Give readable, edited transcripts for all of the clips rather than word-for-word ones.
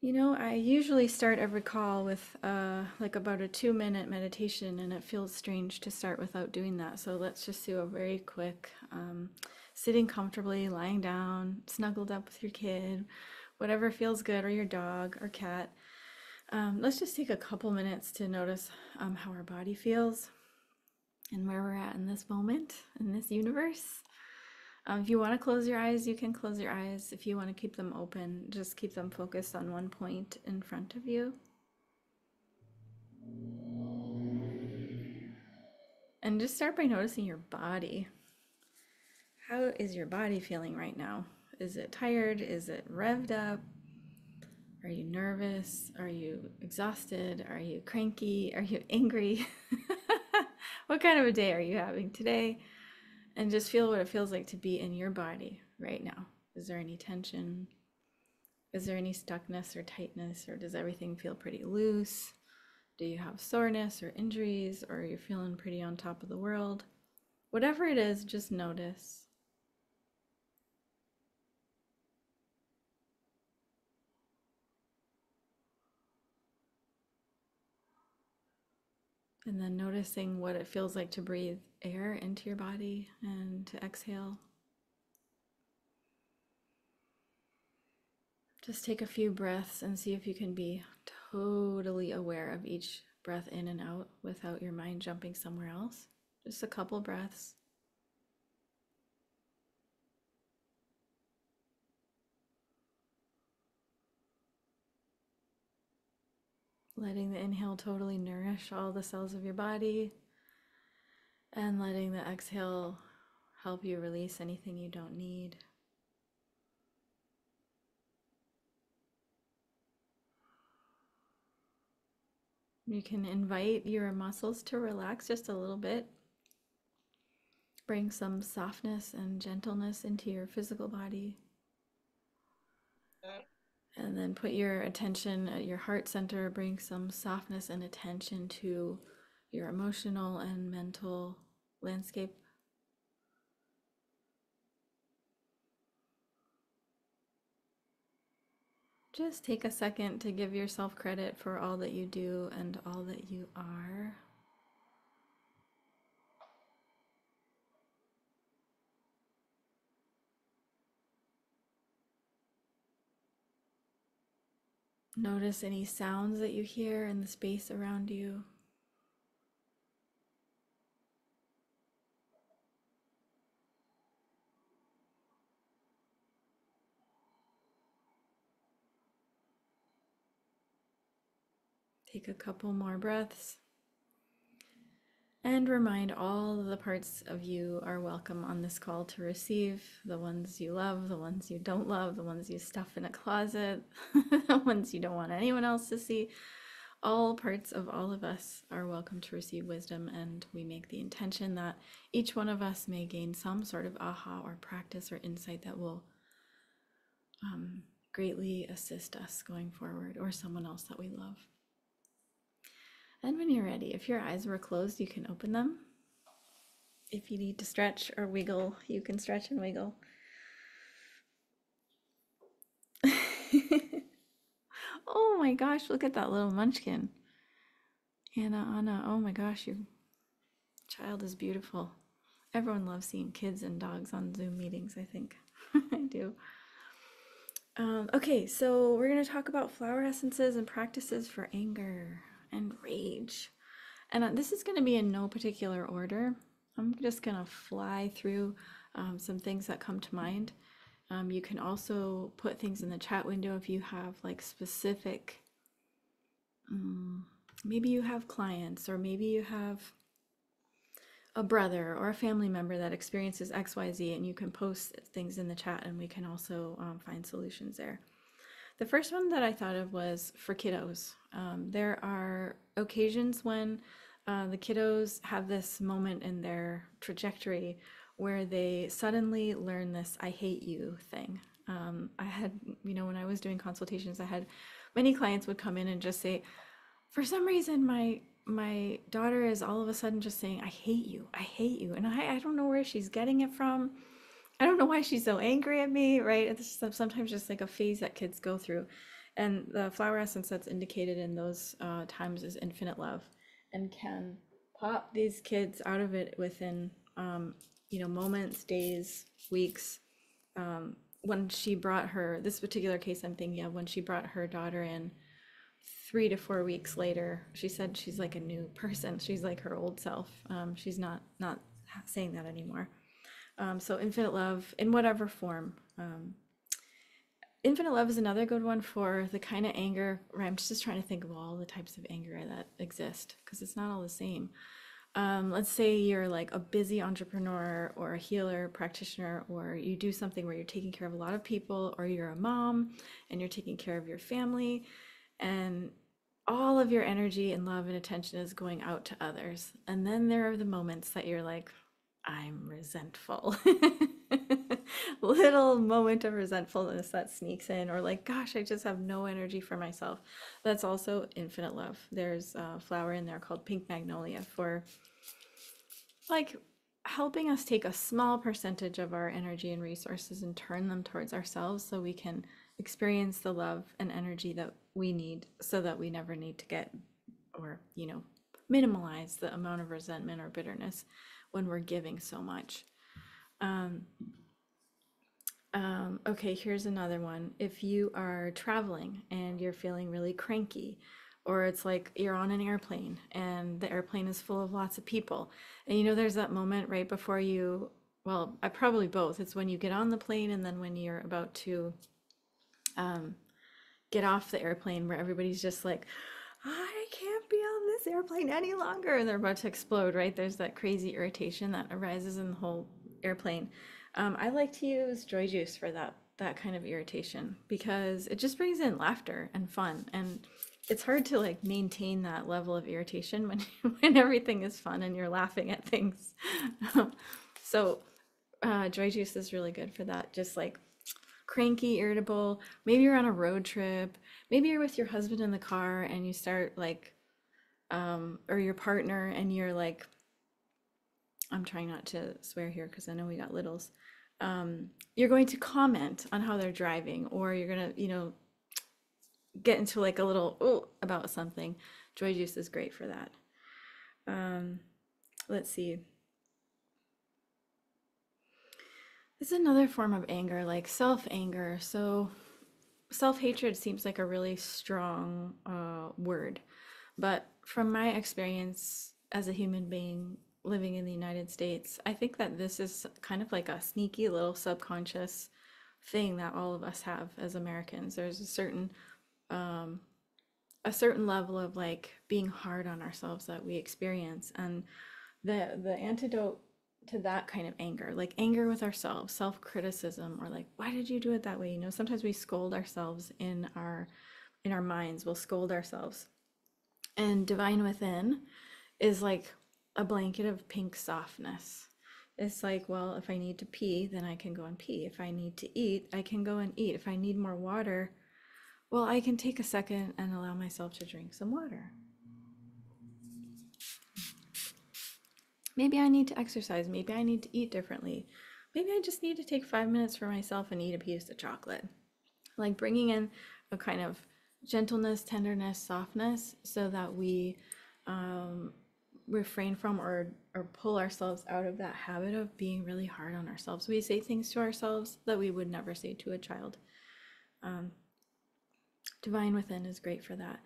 I usually start every call with like about a 2-minute meditation, and it feels strange to start without doing that. So let's just do a very quick sitting comfortably, lying down, snuggled up with your kid, whatever feels good, or your dog or cat. Let's just take a couple minutes to notice how our body feels and where we're at in this moment, in this universe. If you want to close your eyes, you can close your eyes. If you want to keep them open, just keep them focused on one point in front of you. And just start by noticing your body. How is your body feeling right now? Is it tired? Is it revved up? Are you nervous? Are you exhausted? Are you cranky? Are you angry? What kind of a day are you having today? And just feel what it feels like to be in your body right now. Is there any tension? Is there any stuckness or tightness, or does everything feel pretty loose? Do you have soreness or injuries, or you're feeling pretty on top of the world? Whatever it is, just notice. And then noticing what it feels like to breathe air into your body and to exhale. Just take a few breaths and see if you can be totally aware of each breath in and out without your mind jumping somewhere else. Just a couple breaths. Letting the inhale totally nourish all the cells of your body, and letting the exhale help you release anything you don't need. You can invite your muscles to relax just a little bit. Bring some softness and gentleness into your physical body. And then put your attention at your heart center. Bring some softness and attention to your emotional and mental landscape. Just take a second to give yourself credit for all that you do and all that you are. Notice any sounds that you hear in the space around you. Take a couple more breaths. And remind all of the parts of you are welcome on this call to receive. The ones you love, the ones you don't love, the ones you stuff in a closet, the ones you don't want anyone else to see. All parts of all of us are welcome to receive wisdom, and we make the intention that each one of us may gain some sort of aha or practice or insight that will greatly assist us going forward, or someone else that we love. And when you're ready, if your eyes were closed, you can open them. If you need to stretch or wiggle, you can stretch and wiggle. Oh my gosh, look at that little munchkin. Anna, oh my gosh, your child is beautiful. Everyone loves seeing kids and dogs on Zoom meetings, I think. I do. Okay, so we're going to talk about flower essences and practices for anger and rage. And this is going to be in no particular order. I'm just going to fly through some things that come to mind. You can also put things in the chat window if you have like specific, maybe you have clients, or maybe you have a brother or a family member that experiences XYZ, and you can post things in the chat and we can also find solutions there. The first one that I thought of was for kiddos. There are occasions when the kiddos have this moment in their trajectory where they suddenly learn this "I hate you" thing. I had, when I was doing consultations, I had many clients would come in and just say, for some reason, my daughter is all of a sudden just saying, "I hate you, I hate you," and I don't know where she's getting it from. I don't know why she's so angry at me, right? It's sometimes just like a phase that kids go through. And the flower essence that's indicated in those times is infinite love, and can pop these kids out of it within, moments, days, weeks. When she brought her, this particular case I'm thinking of, when she brought her daughter in 3 to 4 weeks later, she said she's like a new person. She's like her old self. She's not saying that anymore. So infinite love in whatever form. Infinite love is another good one for the kind of anger where I'm just trying to think of all the types of anger that exist, because it's not all the same. Let's say you're like a busy entrepreneur or a healer practitioner, or you do something where you're taking care of a lot of people, or you're a mom and you're taking care of your family, and all of your energy and love and attention is going out to others. And then there are the moments that you're like, I'm resentful. Little moment of resentfulness that sneaks in, or like, gosh, I just have no energy for myself. That's also infinite love. There's a flower in there called pink magnolia for like helping us take a small percentage of our energy and resources and turn them towards ourselves so we can experience the love and energy that we need, so that we never need to get, or minimize the amount of resentment or bitterness when we're giving so much. Okay, here's another one. If you are traveling and you're feeling really cranky, or it's like you're on an airplane and the airplane is full of lots of people, and there's that moment right before you, well, I probably both. It's when you get on the plane and then when you're about to get off the airplane, where everybody's just like, I can't be on this airplane any longer, and they're about to explode, right? There's that crazy irritation that arises in the whole airplane. I like to use joy juice for that kind of irritation, because it just brings in laughter and fun, and it's hard to like maintain that level of irritation when when everything is fun and you're laughing at things. So joy juice is really good for that. Just like cranky, irritable, maybe you're on a road trip, maybe you're with your husband in the car and you start like or your partner, and you're like, I'm trying not to swear here because I know we got littles. You're going to comment on how they're driving, or you're gonna, get into like a little about something. Joy juice is great for that. Let's see. This is another form of anger, like self-anger. So self-hatred seems like a really strong word, but from my experience as a human being living in the United States, I think that this is kind of like a sneaky little subconscious thing that all of us have as Americans. There's a certain level of like being hard on ourselves that we experience, and the antidote to that kind of anger, like anger with ourselves, self-criticism, or like, why did you do it that way? Sometimes we scold ourselves in our minds. We'll scold ourselves, and divine within is like a blanket of pink softness. It's like, well, if I need to pee, then I can go and pee. If I need to eat, I can go and eat. If I need more water, well, I can take a second and allow myself to drink some water. Maybe I need to exercise. Maybe I need to eat differently. Maybe I just need to take 5 minutes for myself and eat a piece of chocolate. Like bringing in a kind of gentleness, tenderness, softness, so that we refrain from or pull ourselves out of that habit of being really hard on ourselves. We say things to ourselves that we would never say to a child. Divine within is great for that.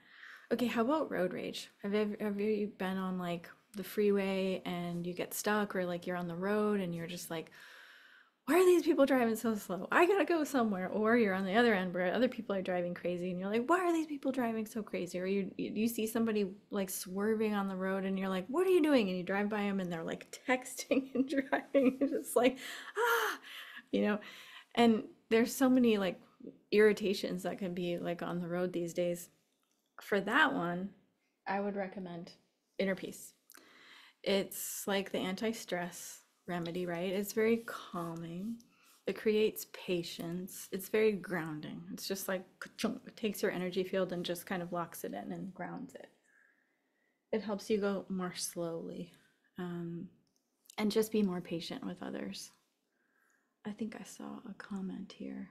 Okay, how about road rage? Have you been on like the freeway and you get stuck, or like you're on the road and you're just like, why are these people driving so slow? I gotta go somewhere. Or you're on the other end where other people are driving crazy and you're like, why are these people driving so crazy? Or you see somebody like swerving on the road and you're like, what are you doing? And you drive by them and they're like texting and driving. It's just like, and there's so many like irritations that can be like on the road these days. For that one, I would recommend Inner Peace. It's like the anti-stress remedy, right? It's very calming. It creates patience. It's very grounding. It's just like it takes your energy field and just kind of locks it in and grounds it. It helps you go more slowly, and just be more patient with others. I think I saw a comment here.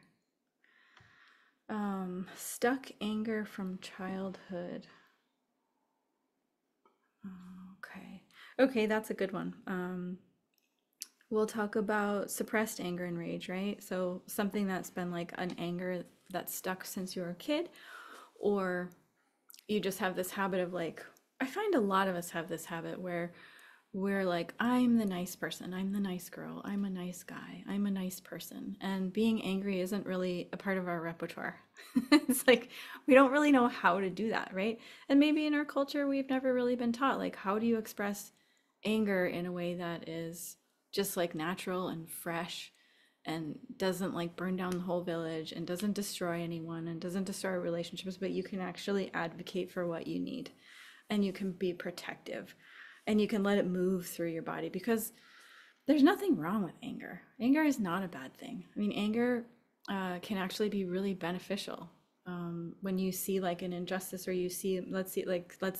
Stuck anger from childhood. Okay. Okay, that's a good one. We'll talk about suppressed anger and rage, right? So something that's been like an anger that's stuck since you were a kid, or you just have this habit of like, I find a lot of us have this habit where we're like, I'm the nice person, I'm the nice girl, I'm a nice guy, I'm a nice person. And being angry isn't really a part of our repertoire. It's like we don't really know how to do that, right? And maybe in our culture, we've never really been taught, like, how do you express anger in a way that is just like natural and fresh and doesn't like burn down the whole village and doesn't destroy anyone and doesn't destroy relationships, but you can actually advocate for what you need and you can be protective and you can let it move through your body because there's nothing wrong with anger. Anger is not a bad thing. I mean, anger can actually be really beneficial. When you see like an injustice or you see, let's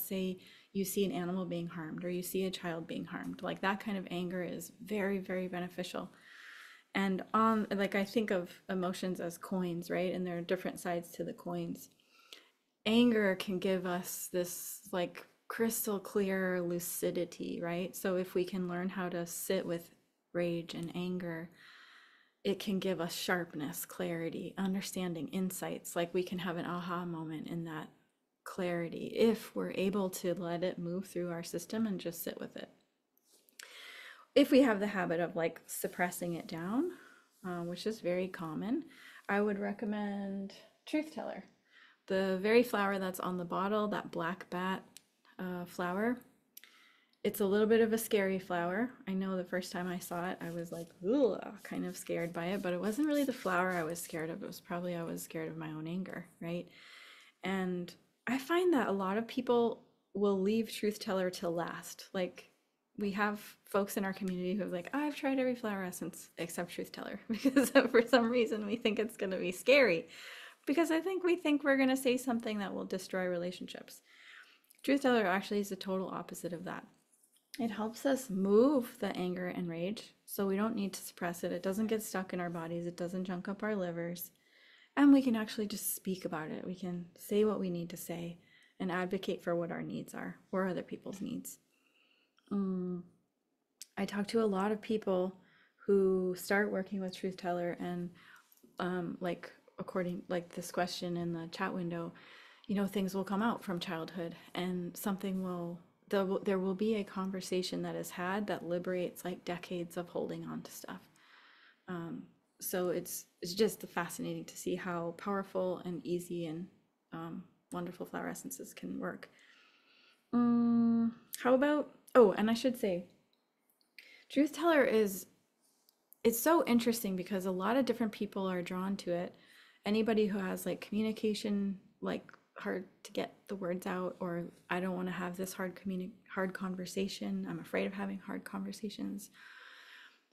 say you see an animal being harmed or you see a child being harmed, like that kind of anger is very, very beneficial. And on, like, I think of emotions as coins, right? And there are different sides to the coins. Anger can give us this like crystal clear lucidity, right? So if we can learn how to sit with rage and anger, it can give us sharpness, clarity, understanding, insights. Like we can have an aha moment in that clarity if we're able to let it move through our system and just sit with it. If we have the habit of like suppressing it down, which is very common, I would recommend Truth Teller. The very flower that's on the bottle, that black bat flower, it's a little bit of a scary flower. I know the first time I saw it, I was like, ooh, kind of scared by it, but it wasn't really the flower I was scared of. It was probably I was scared of my own anger, right? And I find that a lot of people will leave Truth Teller till last. Like we have folks in our community who have like, I've tried every flower essence except Truth Teller because for some reason we think it's going to be scary. Because I think we think we're going to say something that will destroy relationships. Truth Teller actually is the total opposite of that. It helps us move the anger and rage so we don't need to suppress it. It doesn't get stuck in our bodies, it doesn't junk up our livers. And we can actually just speak about it. We can say what we need to say and advocate for what our needs are or other people's needs. I talk to a lot of people who start working with Truth Teller and like according like this question in the chat window, you know, things will come out from childhood and something will there will be a conversation that is had that liberates like decades of holding on to stuff. So it's just fascinating to see how powerful and easy and wonderful flower essences can work. How about, oh, and I should say, Truth Teller is, it's so interesting because a lot of different people are drawn to it. Anybody who has like communication, like hard to get the words out, or I don't want to have this hard conversation, I'm afraid of having hard conversations,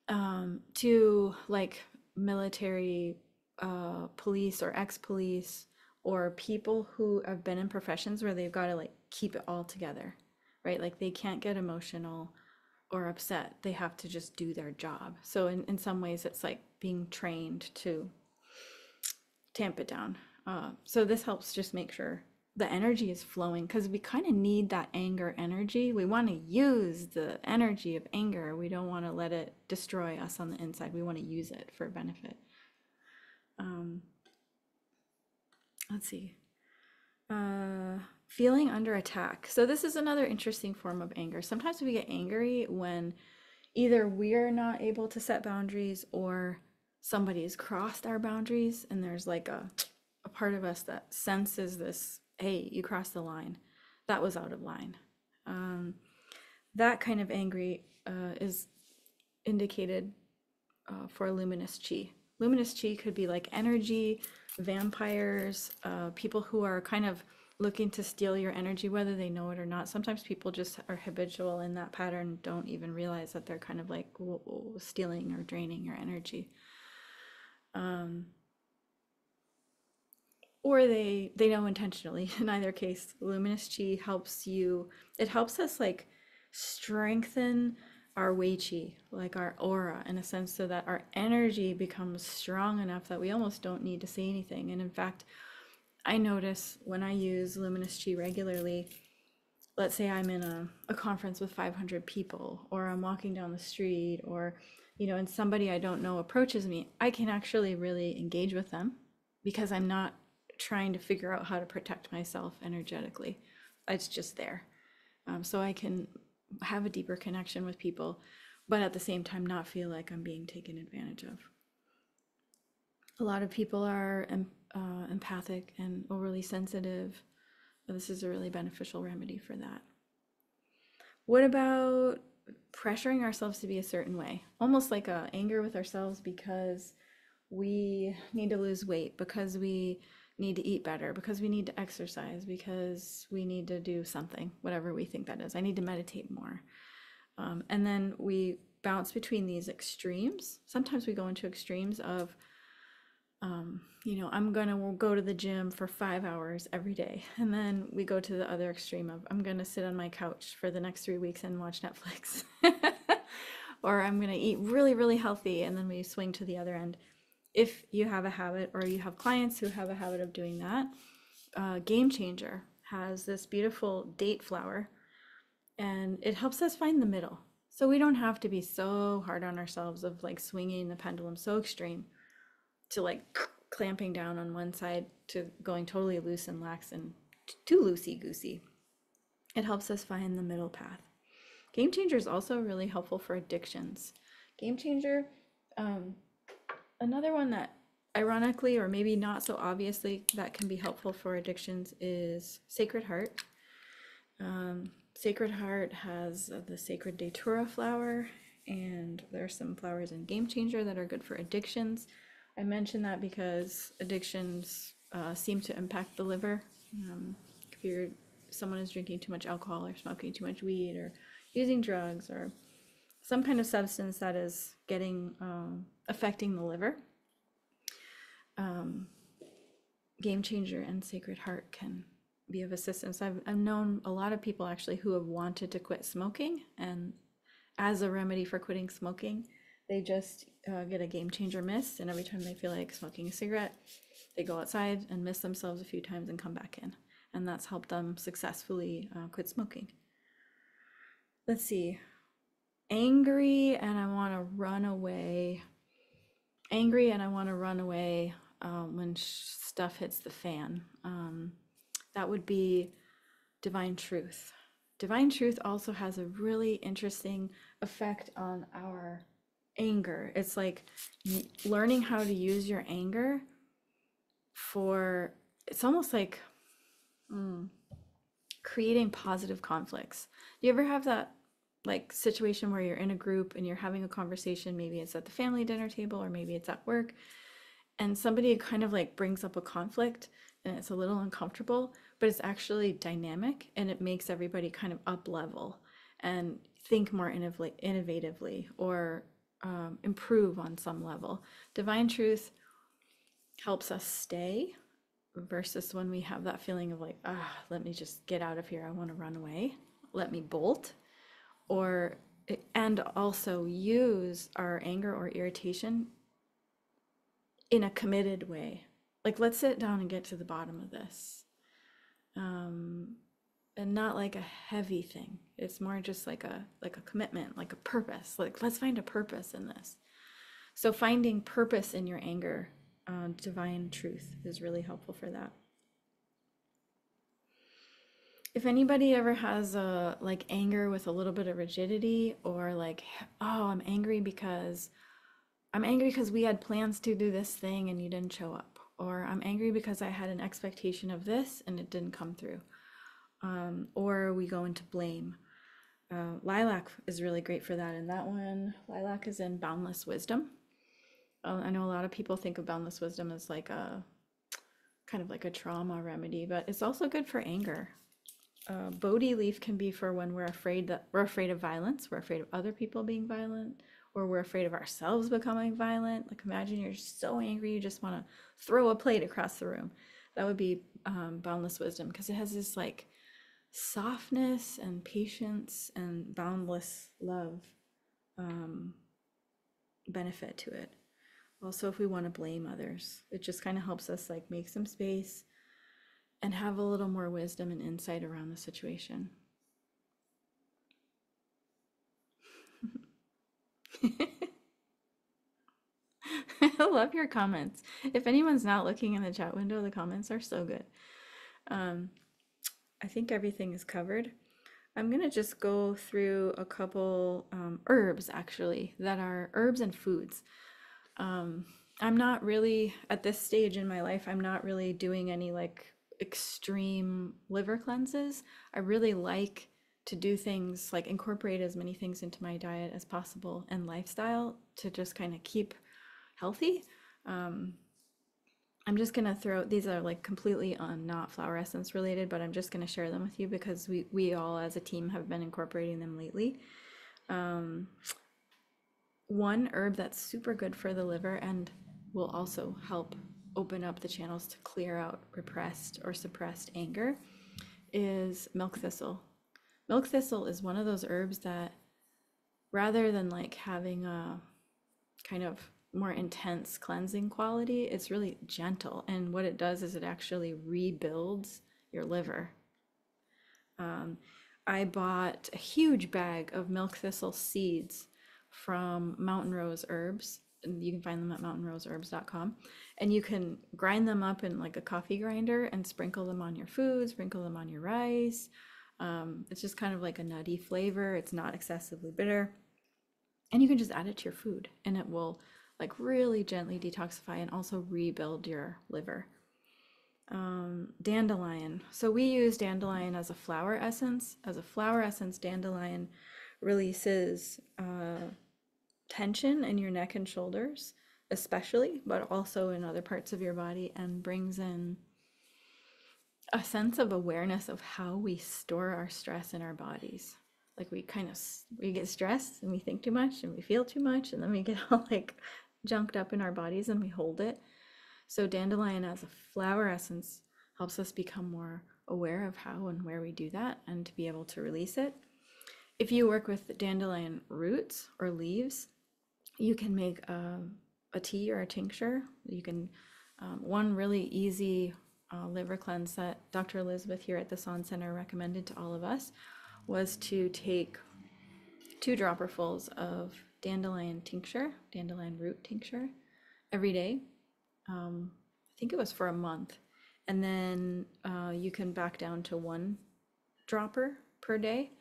to like military, police or ex-police, or people who have been in professions where they've got to like keep it all together, right? Like they can't get emotional or upset. They have to just do their job. So in some ways it's like being trained to tamp it down. So this helps just make sure the energy is flowing because we kind of need that anger energy. We want to use the energy of anger. We don't want to let it destroy us on the inside. We want to use it for benefit. Let's see. Feeling under attack. So this is another interesting form of anger. Sometimes we get angry when either we're not able to set boundaries or somebody has crossed our boundaries and there's like a part of us that senses this, hey, you crossed the line. That was out of line. That kind of angry is indicated for luminous chi. Luminous chi could be like energy, vampires, people who are kind of looking to steal your energy, whether they know it or not. Sometimes people just are habitual in that pattern, don't even realize that they're kind of like stealing or draining your energy. Or they know intentionally. In either case, luminous chi helps you, it helps us like strengthen our wei qi, like our aura, in a sense, so that our energy becomes strong enough that we almost don't need to say anything. And in fact, I notice when I use luminous chi regularly, let's say I'm in a conference with 500 people, or I'm walking down the street, or, and somebody I don't know approaches me, I can actually really engage with them because I'm not trying to figure out how to protect myself energetically. It's just there. So I can have a deeper connection with people, but at the same time not feel like I'm being taken advantage of. A lot of people are empathic and overly sensitive. This is a really beneficial remedy for that. What about pressuring ourselves to be a certain way? Almost like a anger with ourselves because we need to lose weight, because we need to eat better, because we need to exercise, because we need to do something, whatever we think that is. I need to meditate more. And then we bounce between these extremes. Sometimes we go into extremes of, I'm going to go to the gym for 5 hours every day. And then we go to the other extreme of, I'm going to sit on my couch for the next 3 weeks and watch Netflix. Or I'm going to eat really, really healthy. And then we swing to the other end. If you have a habit, or you have clients who have a habit of doing that, Game Changer has this beautiful date flower, and it helps us find the middle. So we don't have to be so hard on ourselves of like swinging the pendulum so extreme to like clamping down on one side to going totally loose and lax and too loosey-goosey. It helps us find the middle path. Game Changer is also really helpful for addictions. Game Changer, another one that ironically, or maybe not so obviously, that can be helpful for addictions is Sacred Heart. Sacred Heart has the Sacred Datura flower, and there are some flowers in Game Changer that are good for addictions. I mention that because addictions seem to impact the liver. If someone is drinking too much alcohol, or smoking too much weed, or using drugs, or some kind of substance that is affecting the liver, Game Changer and Sacred Heart can be of assistance. I've known a lot of people actually who have wanted to quit smoking, and as a remedy for quitting smoking, they just get a Game Changer mist, and every time they feel like smoking a cigarette, they go outside and mist themselves a few times and come back in, and that's helped them successfully quit smoking. Let's see. Angry and I want to run away. Angry and I want to run away when stuff hits the fan. That would be Divine Truth. Divine Truth also has a really interesting effect on our anger. It's like learning how to use your anger it's almost like creating positive conflicts. Do you ever have that like situation where you're in a group and you're having a conversation? Maybe it's at the family dinner table, or maybe it's at work, and somebody kind of like brings up a conflict and it's a little uncomfortable, but it's actually dynamic, and it makes everybody kind of up level and think more innovatively, or improve on some level. Divine Truth helps us stay, versus when we have that feeling of like, let me just get out of here, I want to run away, let me bolt. And also use our anger or irritation in a committed way. Like, let's sit down and get to the bottom of this. And not like a heavy thing. It's more just like a commitment, like a purpose. Like, let's find a purpose in this. So finding purpose in your anger, Divine Truth is really helpful for that. If anybody ever has like anger with a little bit of rigidity, or like, I'm angry because we had plans to do this thing and you didn't show up, or I'm angry because I had an expectation of this and it didn't come through, or we go into blame. Lilac is really great for that, and that one, Lilac, is in Boundless Wisdom. I know a lot of people think of Boundless Wisdom as like a kind of like a trauma remedy, but it's also good for anger. Bodhi leaf can be for when we're afraid of violence, we're afraid of other people being violent, or we're afraid of ourselves becoming violent. Like, imagine you're so angry you just want to throw a plate across the room. That would be Boundless Wisdom, because it has this like softness and patience and boundless love benefit to it. Also, if we want to blame others, it just kind of helps us like make some space and have a little more wisdom and insight around the situation. I love your comments. If anyone's not looking in the chat window, the comments are so good. I think everything is covered. I'm gonna just go through a couple herbs actually that are herbs and foods. I'm not really at this stage in my life, I'm not really doing any like extreme liver cleanses. I really like to do things like incorporate as many things into my diet as possible and lifestyle to just kind of keep healthy. I'm just gonna throw, these are like completely not flower essence related, but I'm just gonna share them with you because we all as a team have been incorporating them lately. One herb that's super good for the liver and will also help open up the channels to clear out repressed or suppressed anger is milk thistle. Milk thistle is one of those herbs that rather than like having a kind of more intense cleansing quality, it's really gentle. And what it does is it actually rebuilds your liver. I bought a huge bag of milk thistle seeds from Mountain Rose Herbs. And you can find them at mountainroseherbs.com. And you can grind them up in like a coffee grinder and sprinkle them on your food, sprinkle them on your rice. It's just kind of like a nutty flavor. It's not excessively bitter. And you can just add it to your food and it will like really gently detoxify and also rebuild your liver. Dandelion. So we use dandelion as a flower essence. As a flower essence, dandelion releases tension in your neck and shoulders, especially, but also in other parts of your body, and brings in a sense of awareness of how we store our stress in our bodies. Like we get stressed and we think too much and we feel too much and then we get all like junked up in our bodies and we hold it. So dandelion as a flower essence helps us become more aware of how and where we do that and to be able to release it. If you work with dandelion roots or leaves, you can make a tea or a tincture. You can, one really easy liver cleanse that Dr. Elizabeth here at the Soothe Center recommended to all of us was to take 2 dropperfuls of dandelion root tincture every day. I think it was for a month. And then you can back down to 1 dropper per day.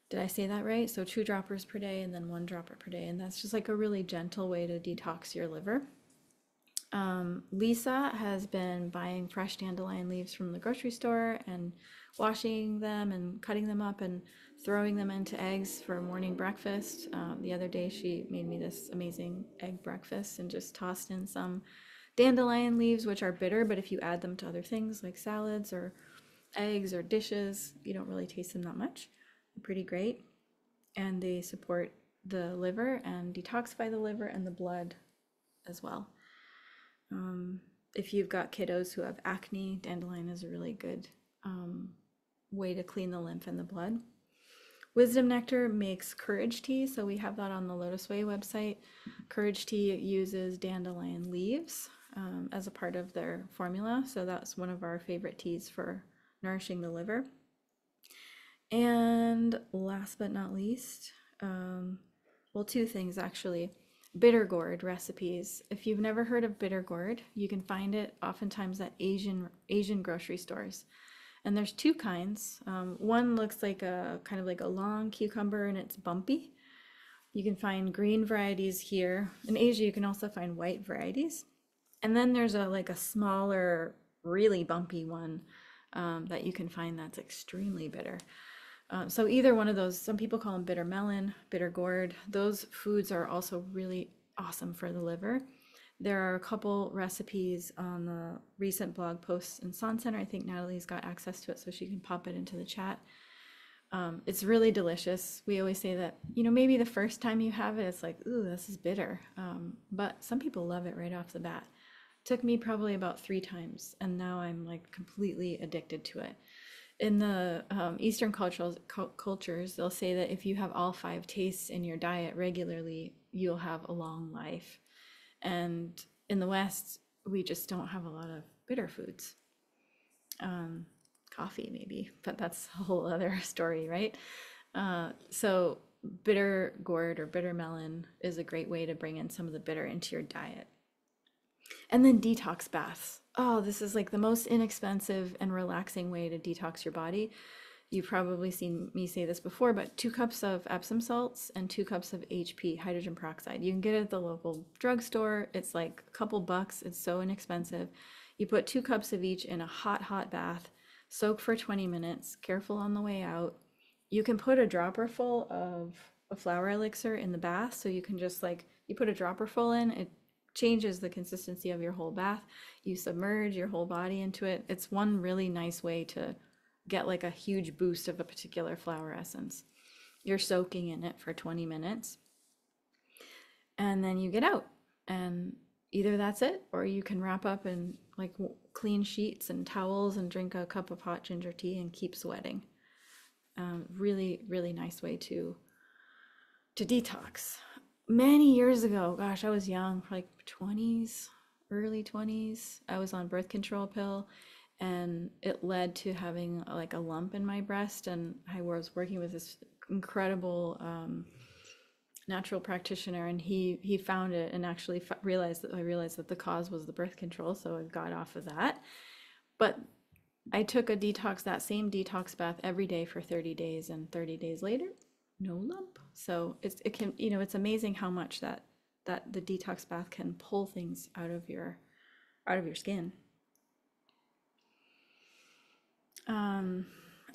Did I say that right? So 2 droppers per day and then 1 dropper per day. And that's just like a really gentle way to detox your liver. Lisa has been buying fresh dandelion leaves from the grocery store and washing them and cutting them up and throwing them into eggs for morning breakfast. The other day she made me this amazing egg breakfast and just tossed in some dandelion leaves, which are bitter, but if you add them to other things like salads or eggs or dishes, you don't really taste them that much. They're pretty great. And they support the liver and detoxify the liver and the blood as well. If you've got kiddos who have acne, dandelion is a really good way to clean the lymph and the blood. Wisdom Nectar makes courage tea, so we have that on the LOTUSWEI website. Courage tea uses dandelion leaves as a part of their formula, so that's one of our favorite teas for nourishing the liver. And last but not least, well, 2 things actually. Bitter gourd recipes. If you've never heard of bitter gourd, you can find it oftentimes at Asian grocery stores. And there's 2 kinds. One looks like a kind of like a long cucumber and it's bumpy. You can find green varieties here. In Asia, you can also find white varieties. And then there's like a smaller, really bumpy one that you can find that's extremely bitter. So either one of those, some people call them bitter melon, bitter gourd. Those foods are also really awesome for the liver. There are a couple recipes on the recent blog posts in Soothe Center. I think Natalie's got access to it, so she can pop it into the chat. It's really delicious. We always say that, maybe the first time you have it, it's like, ooh, this is bitter. But some people love it right off the bat. It took me probably about 3 times, and now I'm like completely addicted to it. In the Eastern cultures, they'll say that if you have all five tastes in your diet regularly, you'll have a long life. And in the West, we just don't have a lot of bitter foods. Coffee, maybe, but that's a whole other story, right? So bitter gourd or bitter melon is a great way to bring in some of the bitter into your diet. And then detox baths. Oh, this is like the most inexpensive and relaxing way to detox your body. You've probably seen me say this before, but 2 cups of Epsom salts and 2 cups of HP, hydrogen peroxide. You can get it at the local drugstore. It's like a couple bucks. It's so inexpensive. You put 2 cups of each in a hot, hot bath, soak for 20 minutes, careful on the way out. You can put a dropper full of a flower elixir in the bath. So you can just like, you put a dropper full in, it changes the consistency of your whole bath. You submerge your whole body into it. It's one really nice way to get like a huge boost of a particular flower essence. You're soaking in it for 20 minutes and then you get out, and either that's it or you can wrap up in like clean sheets and towels and drink a cup of hot ginger tea and keep sweating. Really, really nice way to detox. Many years ago, gosh, I was young, like 20s, early 20s. I was on birth control pill, and it led to having like a lump in my breast. And I was working with this incredible natural practitioner, and he found it and actually realized that the cause was the birth control. So I got off of that. But I took a detox, that same detox bath every day for 30 days, and 30 days later, no lump. So it can, it's amazing how much that the detox bath can pull things out of your skin.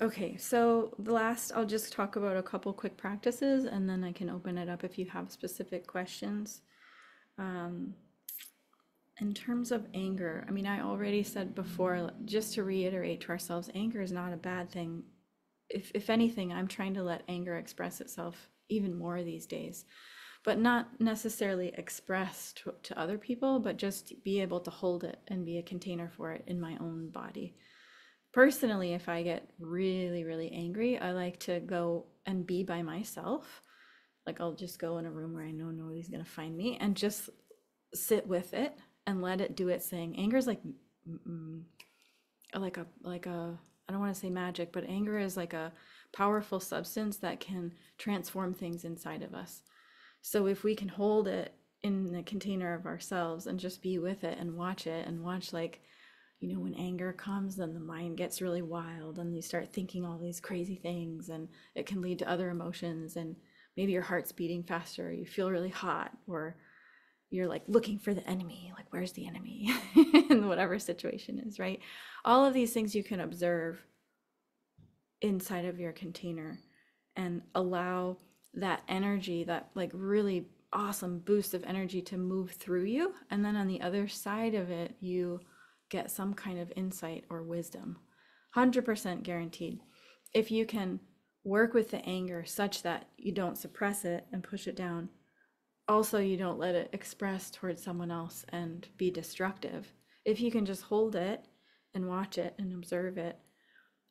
Okay, so the last, I'll just talk about a couple quick practices, and then I can open it up if you have specific questions. In terms of anger, I mean, I already said before, just to reiterate to ourselves, anger is not a bad thing. If anything, I'm trying to let anger express itself even more these days, but not necessarily express to other people, but just be able to hold it and be a container for it in my own body. Personally, if I get really, really angry, I like to go and be by myself. Like I'll just go in a room where I know nobody's gonna find me and just sit with it and let it do its thing. Anger is like a I don't want to say magic, but anger is like a powerful substance that can transform things inside of us. So if we can hold it in the container of ourselves and just be with it and watch like, when anger comes, then the mind gets really wild and you start thinking all these crazy things, and it can lead to other emotions, and maybe your heart's beating faster, or you feel really hot, or you're like looking for the enemy, like where's the enemy in whatever situation is, right? All of these things you can observe inside of your container and allow that energy, that like really awesome boost of energy to move through you. And then on the other side of it, you get some kind of insight or wisdom. 100% guaranteed. If you can work with the anger such that you don't suppress it and push it down, also you don't let it express towards someone else and be destructive. If you can just hold it and watch it and observe it,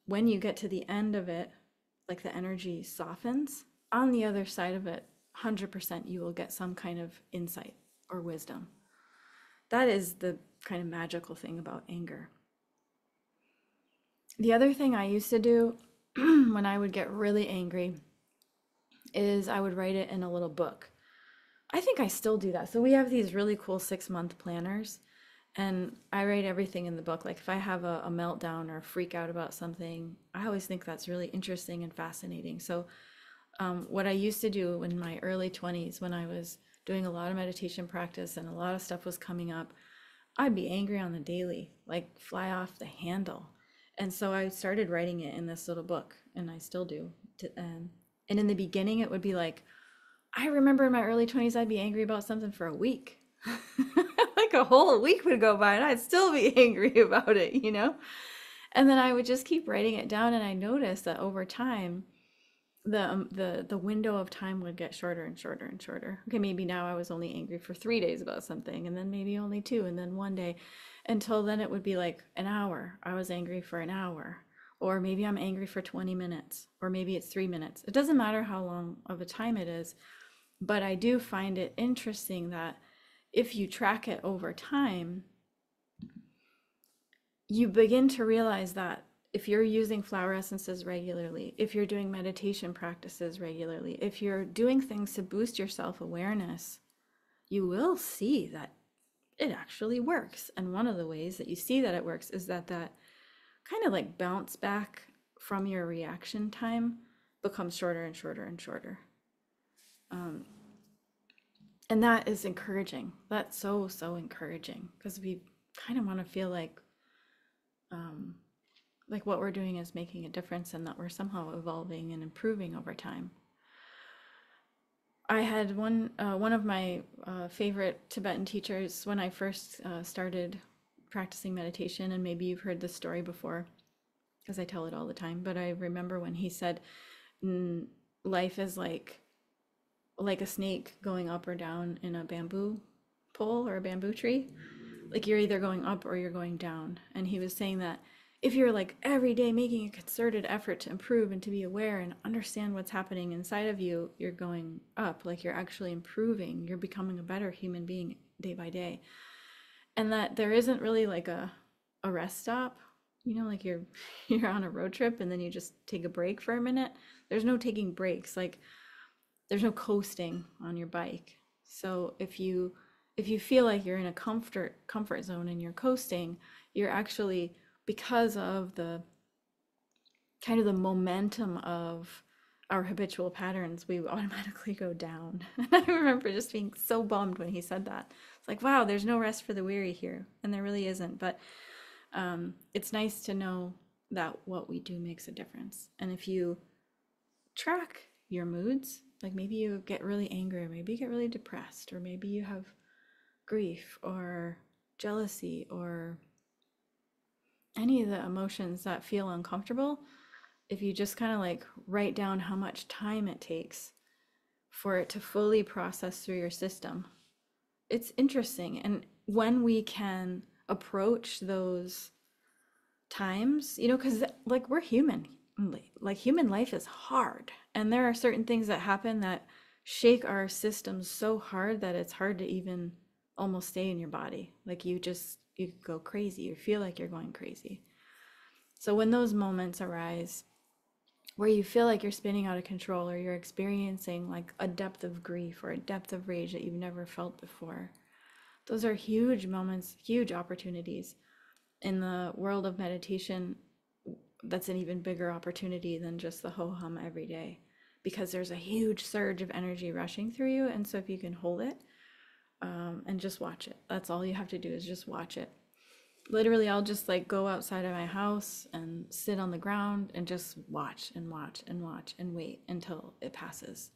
when you get to the end of it, like the energy softens, on the other side of it, 100% you will get some kind of insight or wisdom. That is the kind of magical thing about anger. The other thing I used to do when I would get really angry is I would write it in a little book. I think I still do that. So we have these really cool 6-month planners, and I write everything in the book. Like if I have a meltdown or freak out about something, I always think that's really interesting and fascinating. So what I used to do in my early 20s, when I was doing a lot of meditation practice and a lot of stuff was coming up, I'd be angry on the daily, like fly off the handle. And so I started writing it in this little book, and I still do. And in the beginning, it would be like, I remember in my early 20s, I'd be angry about something for a week. Like a whole week would go by and I'd still be angry about it, And then I would just keep writing it down, and I noticed that over time, the window of time would get shorter and shorter and shorter. Okay, maybe now I was only angry for 3 days about something, and then maybe only 2, and then 1 day, until then it would be like an hour. I was angry for an hour, or maybe I'm angry for 20 minutes, or maybe it's 3 minutes. It doesn't matter how long of a time it is, but I do find it interesting that if you track it over time, you begin to realize that if you're using flower essences regularly, if you're doing meditation practices regularly, if you're doing things to boost your self-awareness, you will see that it actually works. And one of the ways that you see that it works is that kind of like bounce back from your reaction time becomes shorter and shorter and shorter. And that is encouraging. That's so encouraging, because we kind of want to feel like what we're doing is making a difference and that we're somehow evolving and improving over time. I had one of my favorite Tibetan teachers when I first started practicing meditation, and maybe you've heard this story before because I tell it all the time, but I remember when he said, life is like a snake going up or down in a bamboo pole or a bamboo tree. Like you're either going up or you're going down. And he was saying that if you're like every day making a concerted effort to improve and to be aware and understand what's happening inside of you, you're going up, like you're actually improving, you're becoming a better human being day by day. And that there isn't really like a rest stop, you know, like you're on a road trip and then you just take a break for a minute. There's no taking breaks, like there's no coasting on your bike. So if you feel like you're in a comfort zone and you're coasting, you're actually, because of the kind of the momentum of our habitual patterns, we automatically go down. And I remember just being so bummed when he said that. It's like, wow, there's no rest for the weary here. And there really isn't. But it's nice to know that what we do makes a difference. And if you track your moods, like maybe you get really angry, or maybe you get really depressed, or maybe you have grief or jealousy or any of the emotions that feel uncomfortable, if you just kind of like write down how much time it takes for it to fully process through your system, it's interesting. And when we can approach those times, you know, because like we're human, like human life is hard, and there are certain things that happen that shake our systems so hard that it's hard to even almost stay in your body. Like you go crazy, you feel like you're going crazy. So when those moments arise where you feel like you're spinning out of control, or you're experiencing like a depth of grief or a depth of rage that you've never felt before, those are huge moments, huge opportunities. In the world of meditation, that's an even bigger opportunity than just the ho-hum every day, because there's a huge surge of energy rushing through you. And so if you can hold it and just watch it, that's all you have to do, is just watch it. Literally, I'll just like go outside of my house and sit on the ground and just watch and watch and watch and wait until it passes.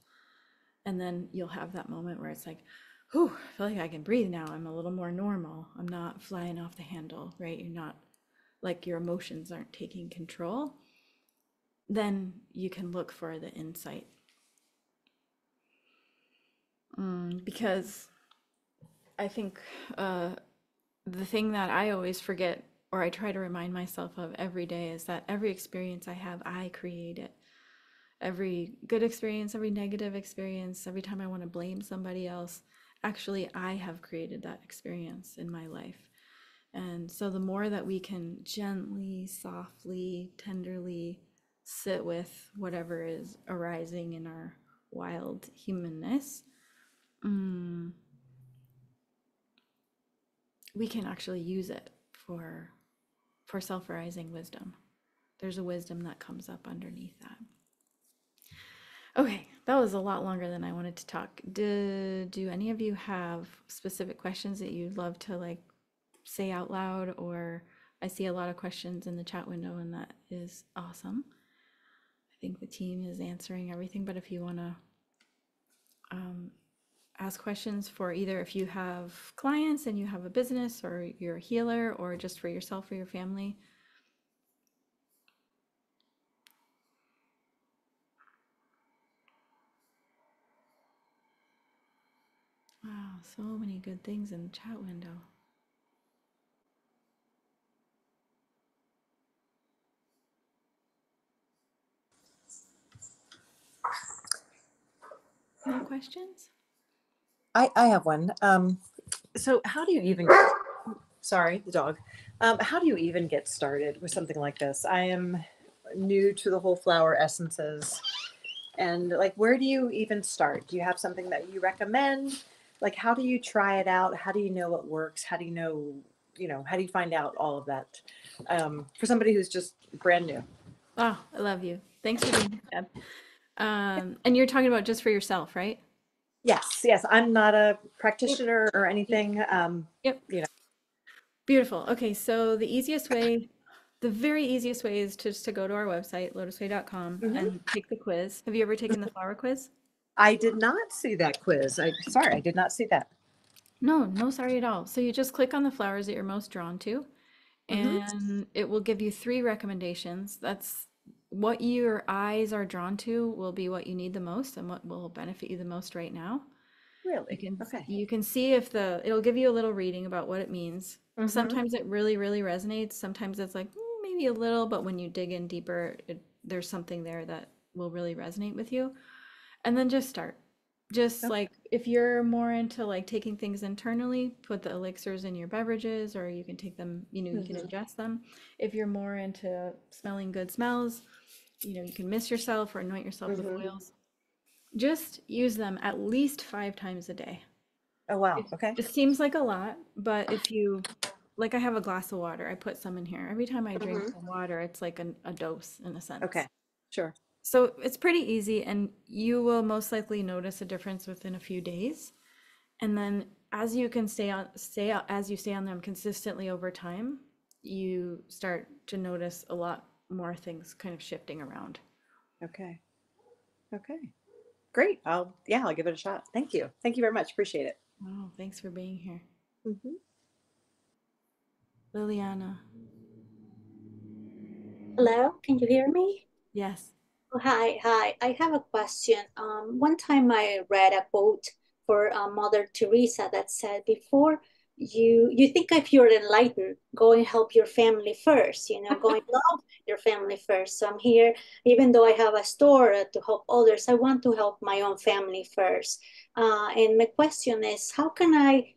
And then you'll have that moment where it's like, whew, I feel like I can breathe now. I'm a little more normal. I'm not flying off the handle, right? You're not, like, your emotions aren't taking control. Then you can look for the insight. Because I think the thing that I always forget, or I try to remind myself of every day, is that every experience I have, I create it. Every good experience, every negative experience, every time I want to blame somebody else, actually I have created that experience in my life. And so the more that we can gently, softly, tenderly sit with whatever is arising in our wild humanness, we can actually use it for self-arising wisdom. There's a wisdom that comes up underneath that. Okay, that was a lot longer than I wanted to talk. Do any of you have specific questions that you'd love to like say out loud? Or I see a lot of questions in the chat window, and that is awesome. I think the team is answering everything, but if you want to ask questions for either if you have clients and you have a business, or you're a healer, or just for yourself or your family. Wow, so many good things in the chat window. No questions? I have one. So how do you even, sorry, the dog. How do you even get started with something like this? I am new to the whole flower essences. And like, where do you even start? Do you have something that you recommend? Like, how do you try it out? How do you know what works? How do you know, how do you find out all of that for somebody who's just brand new? Oh, I love you. Thanks for being here, Deb. And you're talking about just for yourself, right? Yes, yes. I'm not a Yep. practitioner or Yep. anything. Yep. You know, Beautiful. Okay, so the very easiest way is just to go to our website, lotuswei.com, Mhm. and take the quiz. Have you ever taken the flower quiz? I did not see that quiz. Sorry, I did not see that. No, no, sorry at all. So you just click on the flowers that you're most drawn to, Hmm. and it will give you three recommendations. That's what your eyes are drawn to will be what you need the most and what will benefit you the most right now. You Really? can Okay. you can see if it'll give you a little reading about what it means. Hmm. Sometimes it really, really resonates. Sometimes it's like maybe a little, but when you dig in deeper, there's something there that will really resonate with you. And then just start. Just Okay. like if you're more into like taking things internally, put the elixirs in your beverages, or you can take them, you can Hmm. ingest them. If you're more into smelling good smells, you can mist yourself or anoint yourself with Hmm. oils. Just use them at least 5 times a day. Oh, wow. It, Okay. it seems like a lot, but if you, like, I have a glass of water, I put some in here. Every time I drink Hmm. some water, it's like a dose in a sense. Okay. Sure. So it's pretty easy, and you will most likely notice a difference within a few days. And then as you can as you stay on them consistently over time, you start to notice a lot more things kind of shifting around. Okay. Okay. Great. I'll give it a shot. Thank you. Thank you very much. Appreciate it. Oh, thanks for being here. Hmm. Liliana. Hello, can you hear me? Yes. Oh, hi. I have a question. One time I read a quote for Mother Teresa that said, "Before you think if you're enlightened, go and help your family first. Go and love your family first." So I'm here, even though I have a store to help others, I want to help my own family first. And my question is, how can I,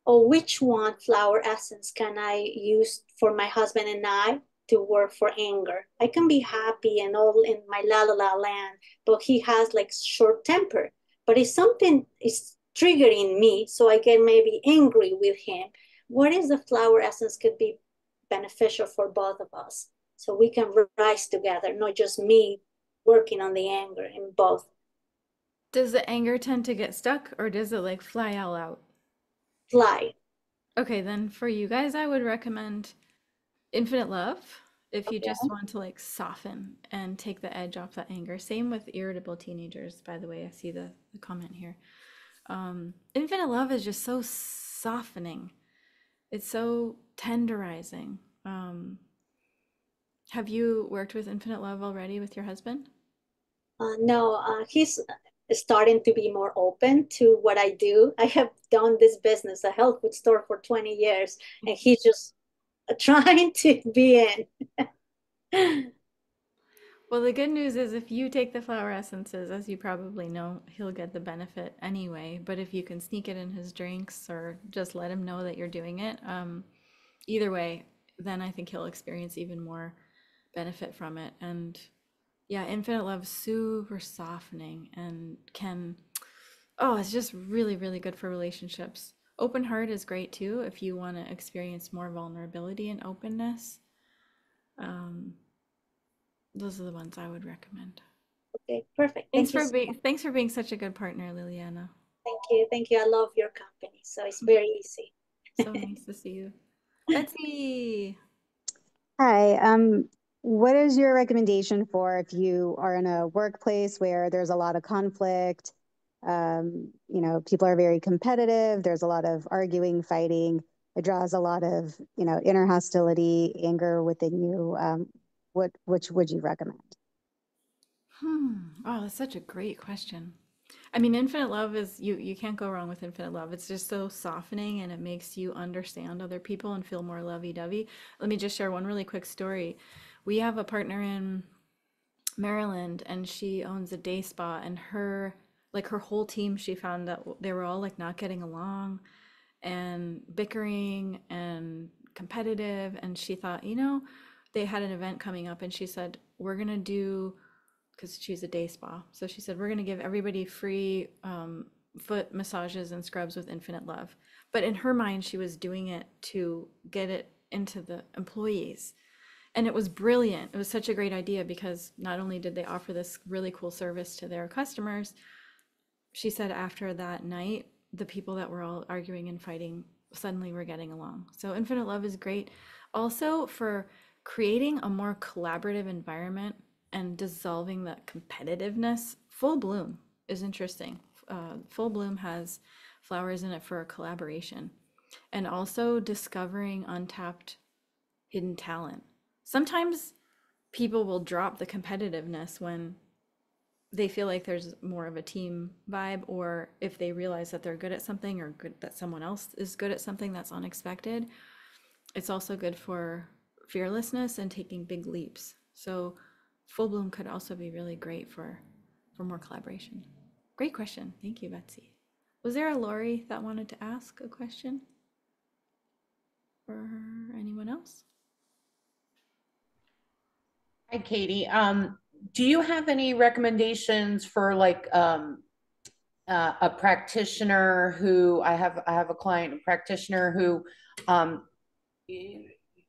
or which one flower essence can I use for my husband and I to work for anger? I can be happy and all in my la la la land, but he has like short temper. But if something is triggering me, so I get maybe angry with him, what is the flower essence could be beneficial for both of us? So we can rise together, not just me working on the anger in both. Does the anger tend to get stuck or does it like fly all out? Fly. Okay, then for you guys, I would recommend Infinite Love if you Okay. just want to like soften and take the edge off the anger. Same with irritable teenagers, by the way. I see the comment here. Infinite Love is just so softening. It's so tenderizing. Have you worked with Infinite Love already with your husband? No, he's starting to be more open to what I do. I have done this business, a health food store, for 20 years, and he's just trying to be in. Well, the good news is if you take the flower essences, as you probably know, he'll get the benefit anyway. But if you can sneak it in his drinks or just let him know that you're doing it, either way, then I think he'll experience even more benefit from it. And yeah, Infinite Love's super softening and it's just really, really good for relationships. Open Heart is great too if you want to experience more vulnerability and openness. Um, those are the ones I would recommend. Okay, perfect. Thank you. Thanks for being such a good partner, Liliana. Thank you. Thank you. I love your company, so it's very easy. So nice to see you. Betsy. Hi. What is your recommendation for if you are in a workplace where there's a lot of conflict? People are very competitive. There's a lot of arguing, fighting. It draws a lot of, inner hostility, anger within you. Which would you recommend? Oh, that's such a great question. I mean, Infinite Love is you can't go wrong with Infinite Love. It's just so softening and it makes you understand other people and feel more lovey-dovey. Let me just share one really quick story. We have a partner in Maryland and she owns a day spa and her like her whole team, she found that they were all like not getting along and bickering and competitive. And she thought, they had an event coming up and she said, we're going to do, because she's a day spa. So she said, we're going to give everybody free foot massages and scrubs with infinite love. But in her mind, she was doing it to get it into the employees. And it was brilliant. It was such a great idea because not only did they offer this really cool service to their customers, she said after that night, the people that were all arguing and fighting suddenly were getting along. So infinite love is great. Also for creating a more collaborative environment and dissolving that competitiveness. Full Bloom is interesting. Full Bloom has flowers in it for a collaboration and also discovering untapped hidden talent. Sometimes people will drop the competitiveness when they feel like there's more of a team vibe, or if they realize that they're good at something or good that someone else is good at something that's unexpected. It's also good for fearlessness and taking big leaps. So Full Bloom could also be really great for more collaboration. Great question. Thank you, Betsy. Was there a Lori that wanted to ask a question? Or anyone else? Hi, Katie. Do you have any recommendations for like a practitioner who I have a client, a practitioner who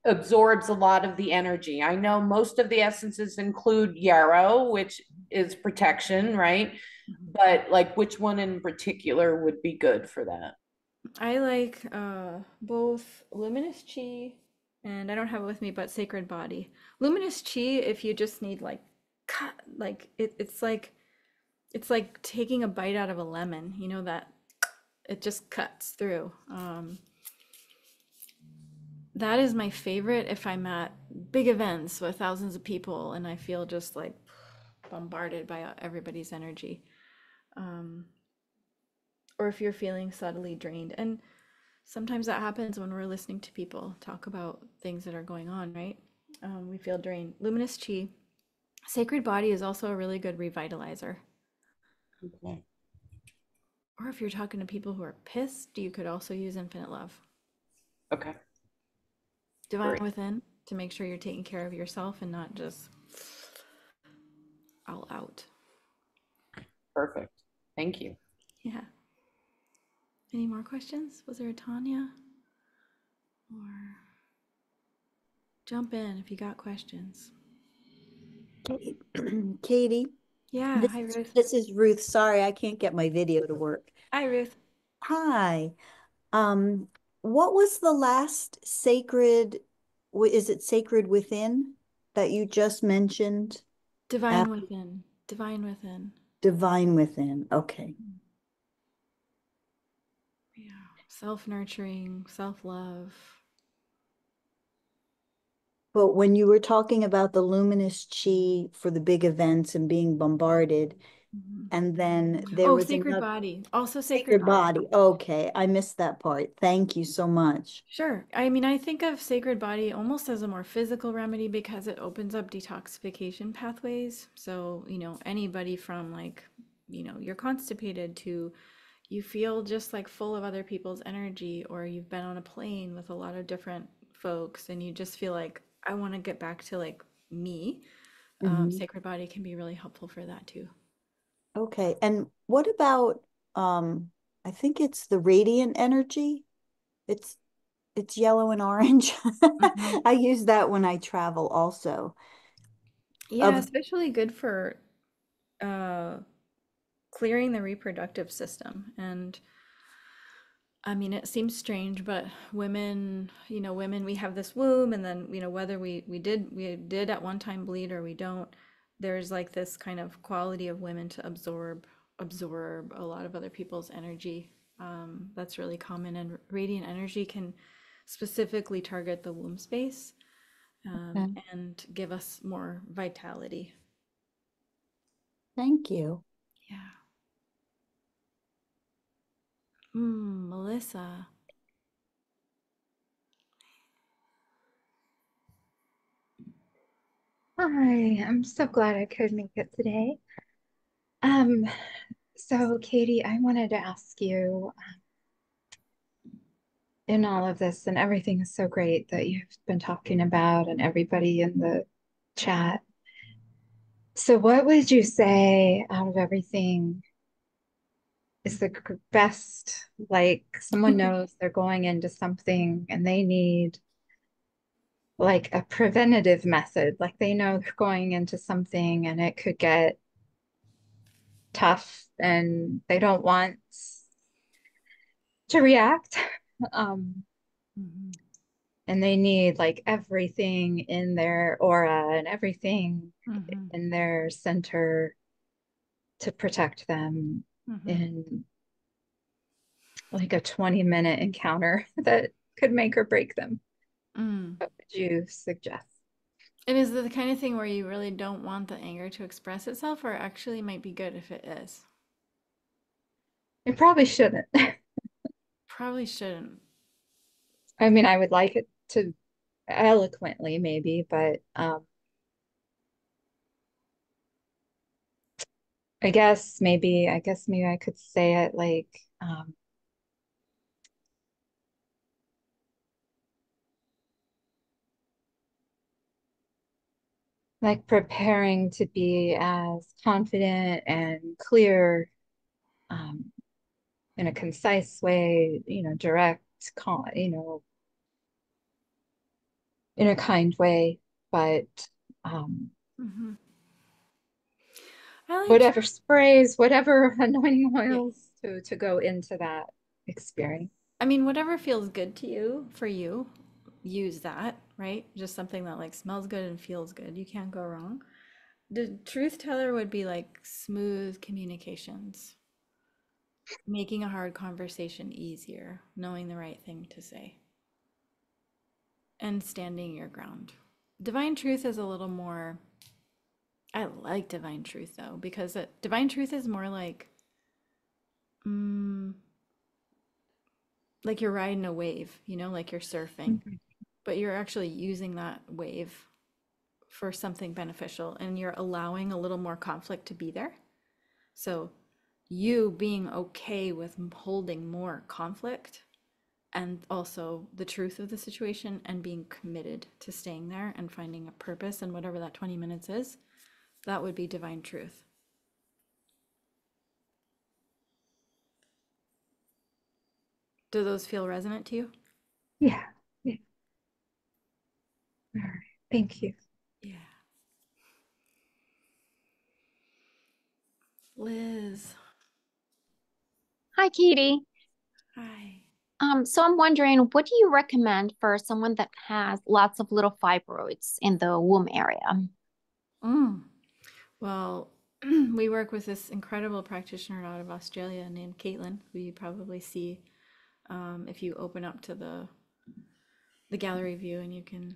absorbs a lot of the energy? I know most of the essences include yarrow, which is protection, right? But like which one in particular would be good for that? I like both Luminous Chi and I don't have it with me, but Sacred Body. Luminous Chi, if you just need like cut, like it's like taking a bite out of a lemon, that it just cuts through. That is my favorite if I'm at big events with thousands of people and I feel just like bombarded by everybody's energy. Or if you're feeling subtly drained. And sometimes that happens when we're listening to people talk about things that are going on, right? We feel drained. Luminous Chi. Sacred Body is also a really good revitalizer. Okay. Or if you're talking to people who are pissed, you could also use Infinite Love. Okay. Divine Great. Within to make sure you're taking care of yourself and not just all out. Perfect. Thank you. Yeah. Any more questions? Was there a Tanya? Or jump in if you got questions. Katie, Yeah. Hi, Ruth. this is Ruth. Sorry, I can't get my video to work. Hi, Ruth. Hi. Um, what was the last sacred, is it Sacred Within that you just mentioned? Divine Within. Divine Within. Divine Within. Okay. Yeah. Self-nurturing, self-love. But when you were talking about the luminous chi for the big events and being bombarded, and then there was Sacred another Body. Also Sacred Body. Okay, I missed that part. Thank you so much. Sure. I mean, I think of Sacred Body almost as a more physical remedy because it opens up detoxification pathways. So, anybody from like, you're constipated to you feel just like full of other people's energy, or you've been on a plane with a lot of different folks and you just feel like, I want to get back to like me. Sacred Body can be really helpful for that too. Okay. And what about I think it's the radiant energy. It's yellow and orange. I use that when I travel also. Yeah, especially good for clearing the reproductive system. And I mean, it seems strange, but women, we have this womb, and then, whether we did at one time bleed or we don't, there's like this kind of quality of women to absorb a lot of other people's energy. That's really common, and radiant energy can specifically target the womb space and give us more vitality. Thank you. Yeah. Melissa. Hi, I'm so glad I could make it today. Um, So, Katie, I wanted to ask you, in all of this, and everything is so great that you've been talking about, and everybody in the chat. So, what would you say out of everything is the best? Like, someone knows they're going into something and they need like a preventative method, like they know they're going into something and it could get tough and they don't want to react. Um, and they need like everything in their aura and everything in their center to protect them in like a 20-minute encounter that could make or break them. What would you suggest? And is it the kind of thing where you really don't want the anger to express itself, or actually might be good if it is? It probably shouldn't. Probably shouldn't. I mean, I would like it to eloquently maybe, but I guess maybe I could say it like preparing to be as confident and clear in a concise way, direct, in a kind way, but whatever sprays, whatever anointing oils to go into that experience. I mean, whatever feels good to you, for you, use that, right? Just something that like smells good and feels good. You can't go wrong. The truth teller would be like smooth communications, making a hard conversation easier, knowing the right thing to say, and standing your ground. Divine truth is a little more, I like divine truth though, because divine truth is more like you're riding a wave, like you're surfing, but you're actually using that wave for something beneficial, and you're allowing a little more conflict to be there. So you being okay with holding more conflict and also the truth of the situation and being committed to staying there and finding a purpose and whatever that 20 minutes is, that would be divine truth. Do those feel resonant to you? Yeah. All right. Thank you. Yeah. Liz. Hi, Katie. Hi. So I'm wondering, what do you recommend for someone that has lots of little fibroids in the womb area? Well, we work with this incredible practitioner out of Australia named Caitlyn, who you probably see if you open up to the gallery view, and you can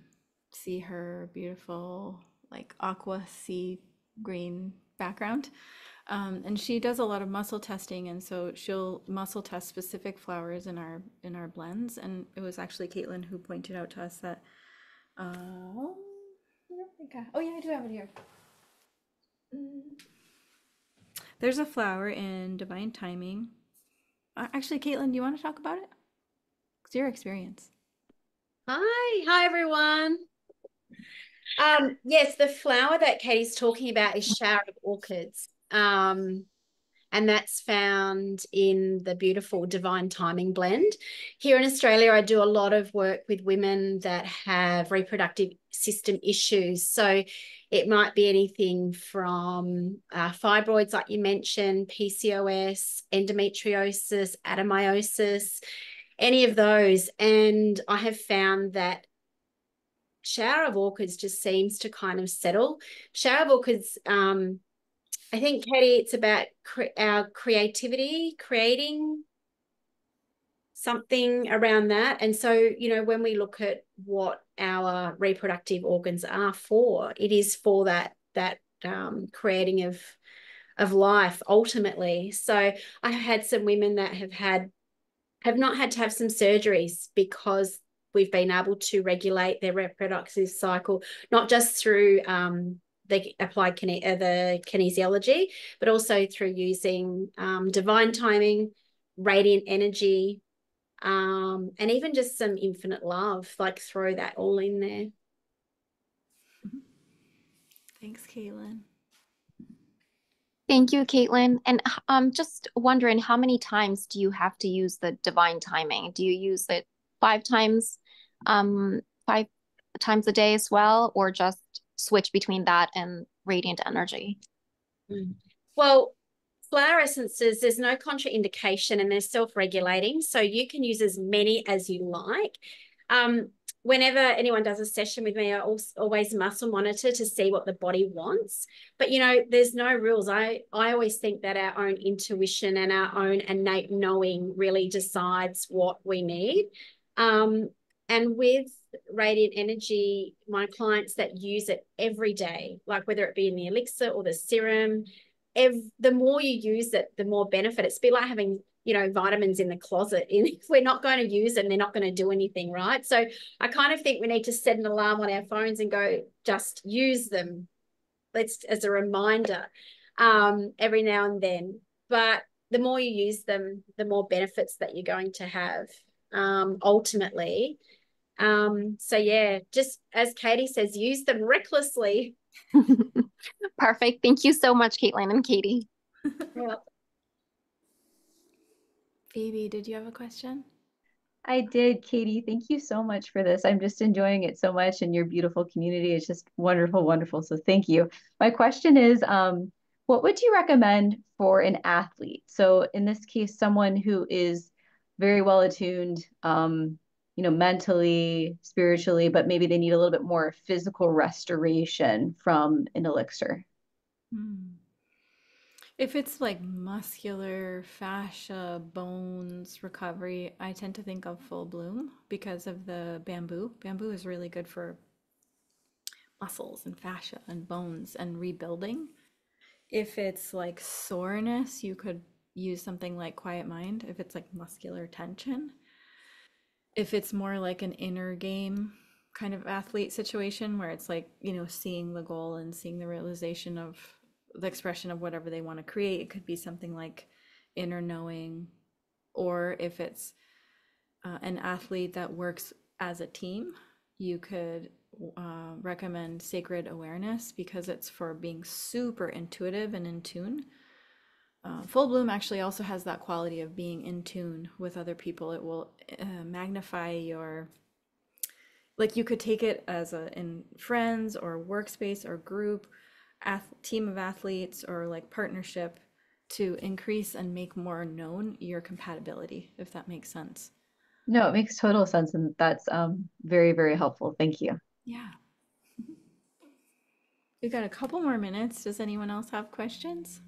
see her beautiful like aqua sea green background. And she does a lot of muscle testing, and so she'll muscle test specific flowers in our blends. And it was actually Caitlyn who pointed out to us that I don't think oh yeah, I do have it here. There's a flower in Divine Timing. Actually, Caitlyn, do you want to talk about it? It's your experience. Hi everyone. Yes, the flower that Katie's talking about is shower of orchids. And that's found in the beautiful Divine Timing blend. Here in Australia, I do a lot of work with women that have reproductive system issues. So it might be anything from fibroids, like you mentioned, PCOS, endometriosis, adenomyosis, any of those. And I have found that shower of orchids just seems to kind of settle. Shower of orchids, I think, Katie, it's about our creativity, creating something around that. And so, when we look at what our reproductive organs are for, it is for that creating of life ultimately. So I had some women that have not had to have some surgeries because we've been able to regulate their reproductive cycle, not just through the applied the kinesiology, but also through using divine timing, radiant energy, and even just some infinite love, like throw that all in there. Thanks, Caitlin. Thank you, Caitlin. And I'm just wondering, how many times do you have to use the divine timing? Do you use it 5 times, 5 times a day as well, or just switch between that and radiant energy? Well, flower essences, there's no contraindication and they're self-regulating, so you can use as many as you like. Whenever anyone does a session with me, I always muscle monitor to see what the body wants. But, you know, there's no rules. I always think that our own intuition and our own innate knowing really decides what we need. And with radiant energy, my clients that use it every day, like whether it be in the elixir or the serum, the more you use it, the more benefit. It's a bit like having, you know, vitamins in the closet. If we're not going to use them, they're not going to do anything, right? So I kind of think we need to set an alarm on our phones and go, just use them. Let's, as a reminder, every now and then. But the more you use them, the more benefits that you're going to have, ultimately. So yeah, just as Katie says, use them recklessly. Perfect. Thank you so much, Caitlin and Katie. Phoebe, did you have a question? I did, Katie. Thank you so much for this. I'm just enjoying it so much, and your beautiful community is just wonderful, wonderful. So thank you. My question is, what would you recommend for an athlete? So in this case, someone who is very well attuned, you know, mentally, spiritually, but maybe they need a little bit more physical restoration from an elixir. If it's like muscular, fascia, bones recovery, I tend to think of full bloom because of the bamboo. Bamboo is really good for muscles and fascia and bones and rebuilding. If it's like soreness, you could use something like Quiet Mind if it's like muscular tension. If it's more like an inner game kind of athlete situation where it's like, you know, seeing the goal and seeing the realization of the expression of whatever they want to create, it could be something like inner knowing. Or if it's an athlete that works as a team, you could recommend Sacred Awareness because it's for being super intuitive and in tune. Full Bloom actually also has that quality of being in tune with other people. It will magnify your, like you could take it as in friends or workspace or group, team of athletes or like partnership to increase and make more known your compatibility, if that makes sense. No, it makes total sense, and that's very, very helpful. Thank you. Yeah. We've got a couple more minutes. Does anyone else have questions?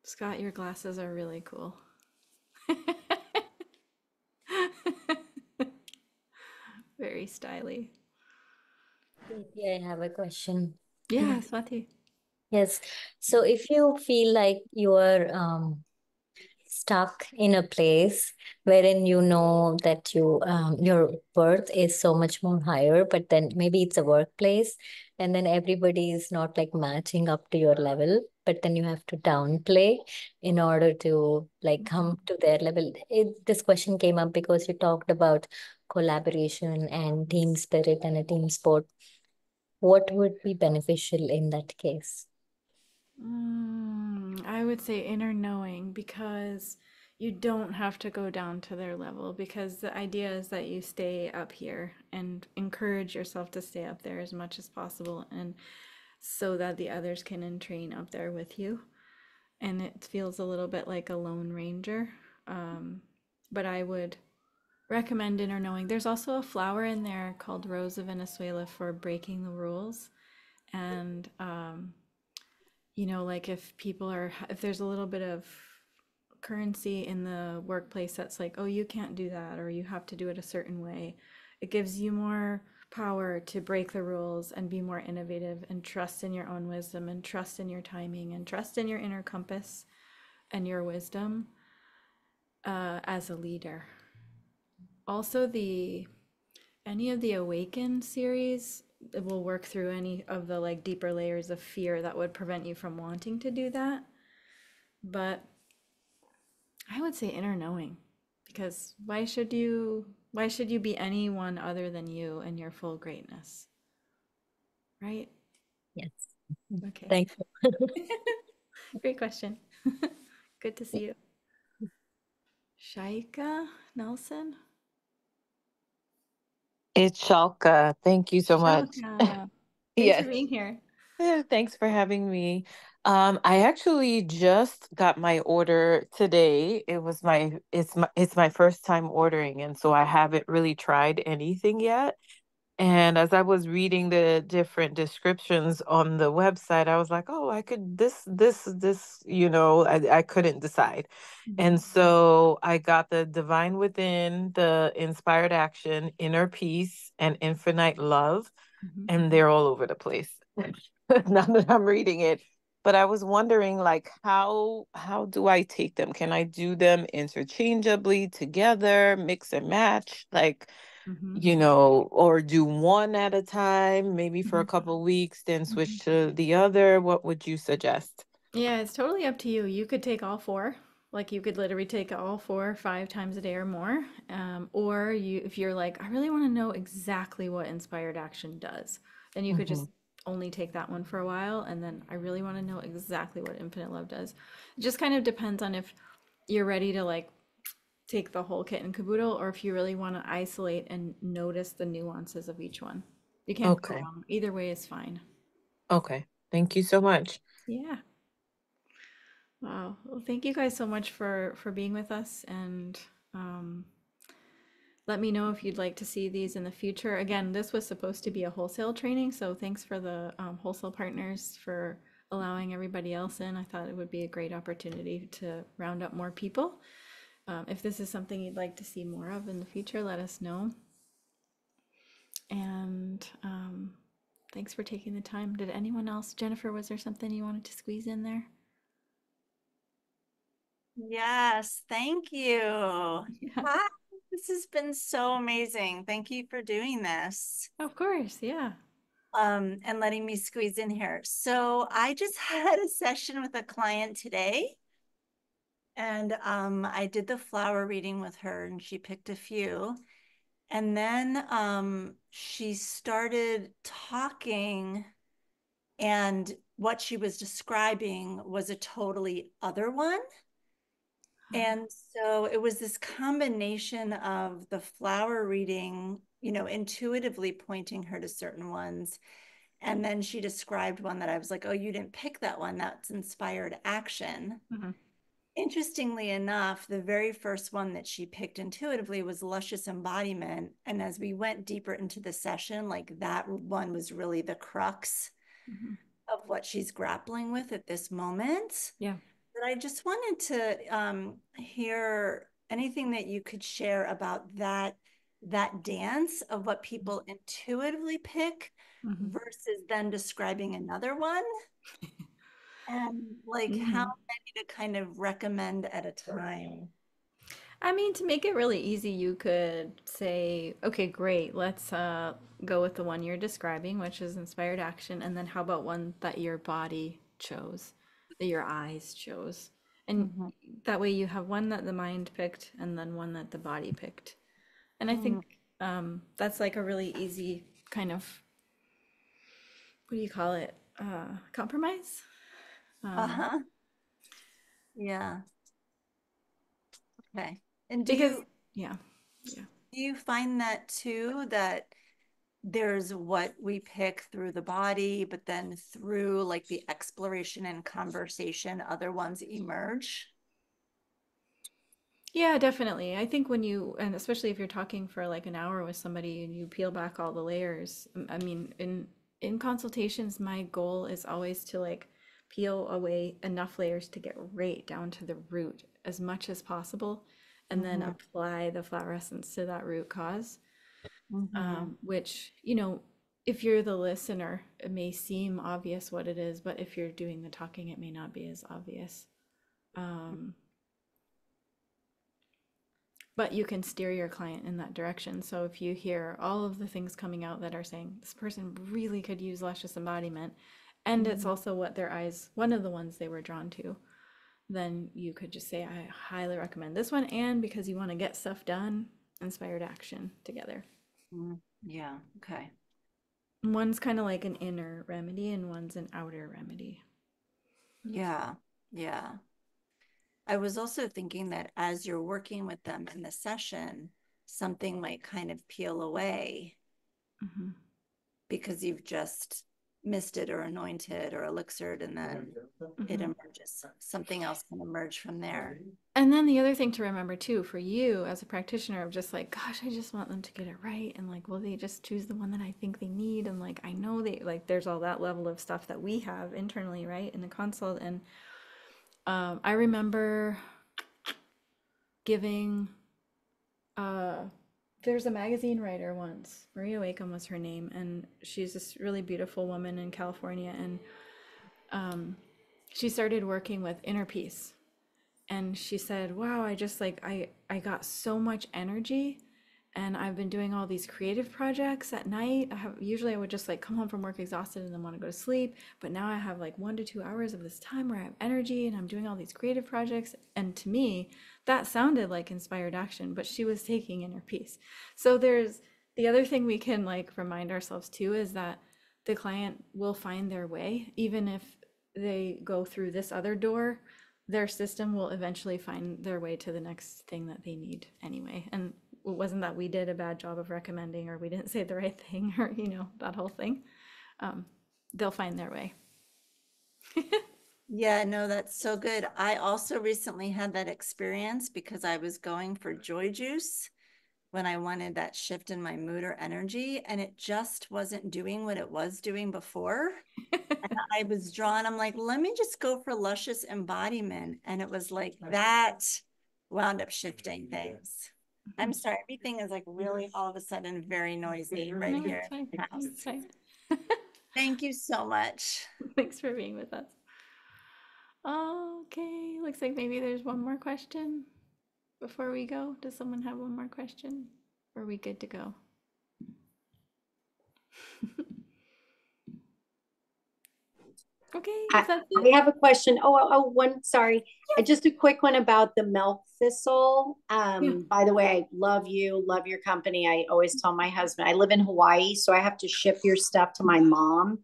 Scott, your glasses are really cool. Very stylish. Yeah, I have a question. Yeah, Swati. Yes. So if you feel like you are stuck in a place wherein you know that your worth is so much more higher, but then maybe it's a workplace and then everybody is not like matching up to your level, but then you have to downplay in order to like come to their level. This question came up because you talked about collaboration and team spirit and a team sport. What would be beneficial in that case? I would say inner knowing because you don't have to go down to their level because the idea is that you stay up here and encourage yourself to stay up there as much as possible and so that the others can entrain up there with you. And it feels a little bit like a lone ranger. But I would recommend inner knowing. There's also a flower in there called Rose of Venezuela for breaking the rules. And you know, like if there's a little bit of currency in the workplace that's like, oh, you can't do that, or you have to do it a certain way, it gives you more power to break the rules and be more innovative and trust in your own wisdom and trust in your timing and trust in your inner compass and your wisdom as a leader. Also, any of the Awaken series, it will work through any of the like deeper layers of fear that would prevent you from wanting to do that. But I would say inner knowing, because why should you be anyone other than you and your full greatness? Right? Yes. Okay. Thank you. Great question. Good to see you. Shaika Nelson? It's Shalka. Thank you so much. Shalka. Thanks for Yes. being here. Yeah, thanks for having me. I actually just got my order today. It's my first time ordering, and so I haven't really tried anything yet. And as I was reading the different descriptions on the website, I was like, oh, I could this, I couldn't decide. And so I got the Divine Within, the Inspired Action, Inner Peace, and Infinite Love, and they're all over the place now that I'm reading it. But I was wondering, like, how do I take them? Can I do them interchangeably together, mix and match? Like, or do one at a time, maybe for a couple weeks, then switch to the other. What would you suggest? Yeah, it's totally up to you. You could take all four. Like you could literally take all 4 or 5 times a day or more. Or if you're like, I really want to know exactly what inspired action does, then you could just only take that one for a while. And then I really want to know exactly what infinite love does. It just kind of depends on if you're ready to like take the whole kit and caboodle, or if you really want to isolate and notice the nuances of each one. You can't go Okay. wrong. Either way is fine. Okay. Thank you so much. Yeah. Wow. Well, thank you guys so much for being with us, and let me know if you'd like to see these in the future. Again, this was supposed to be a wholesale training, so thanks for the wholesale partners for allowing everybody else in. I thought it would be a great opportunity to round up more people. If this is something you'd like to see more of in the future, let us know. And thanks for taking the time. Did anyone else, Jennifer, was there something you wanted to squeeze in there? Yes, thank you. Yeah. Hi, this has been so amazing. Thank you for doing this. Of course, yeah. And letting me squeeze in here. So I just had a session with a client today, and I did the flower reading with her, and she picked a few. And then she started talking, and what she was describing was a totally other one. And so it was this combination of the flower reading, intuitively pointing her to certain ones. And then she described one that I was like, oh, you didn't pick that one. That's inspired action. Interestingly enough, the very first one that she picked intuitively was luscious embodiment. And as we went deeper into the session, like that one was really the crux of what she's grappling with at this moment. Yeah. But I just wanted to hear anything that you could share about that dance of what people intuitively pick versus then describing another one. And like how many to kind of recommend at a time. I mean, to make it really easy, you could say, okay, great, let's go with the one you're describing, which is inspired action. And then how about one that your body chose, that your eyes chose? And that way you have one that the mind picked and then one that the body picked. And I think that's like a really easy kind of, what do you call it? Compromise? Yeah. Okay. And Do you find that too, that there's what we pick through the body, but then through like the exploration and conversation, other ones emerge? Yeah, definitely. I think and especially if you're talking for like an hour with somebody and you peel back all the layers, I mean, in consultations, my goal is always to like peel away enough layers to get right down to the root as much as possible, and then apply the flower essence to that root cause. which, you know, if you're the listener, it may seem obvious what it is, but if you're doing the talking, it may not be as obvious. But you can steer your client in that direction. So if you hear all of the things coming out that are saying this person really could use luscious embodiment, and it's also what their eyes, one of the ones they were drawn to, then you could just say, I highly recommend this one. And because you want to get stuff done, inspired action together. Yeah. Okay. One's kind of like an inner remedy and one's an outer remedy. Yeah. Yeah. I was also thinking that as you're working with them in the session, something might kind of peel away because you've just misted or anointed or elixired, and then it emerges. Something else can emerge from there. And then the other thing to remember too, for you as a practitioner, of just like, gosh, I just want them to get it right. And like, will they just choose the one that I think they need? And like, I know they, like, there's all that level of stuff that we have internally, right, in the consult. And I remember giving, there's a magazine writer once, Maria Wakeham was her name, and she's this really beautiful woman in California, and she started working with inner peace, and she said, wow, I just like, I got so much energy, and I've been doing all these creative projects at night. Usually I would just like come home from work exhausted and then want to go to sleep, but now I have like 1 to 2 hours of this time where I have energy and I'm doing all these creative projects. And to me, that sounded like inspired action, but she was taking inner peace. So there's the other thing we can like remind ourselves too, is that the client will find their way. Even if they go through this other door, their system will eventually find their way to the next thing that they need anyway. And it wasn't that we did a bad job of recommending, or we didn't say the right thing, or, you know, that whole thing. They'll find their way. Yeah, no, that's so good. I also recently had that experience because I was going for joy juice when I wanted that shift in my mood or energy, and it just wasn't doing what it was doing before. And I was drawn, I'm like, let me just go for luscious embodiment. And it was like that wound up shifting things. I'm sorry, everything is like really all of a sudden very noisy right here in the house. Thank you so much. Thanks for being with us. Okay, looks like maybe there's one more question before we go. Does someone have one more question? Or are we good to go? Okay, I have a question. Sorry. Just a quick one about the milk thistle. By the way, I love you, love your company. I always tell my husband, I live in Hawaii, so I have to ship your stuff to my mom,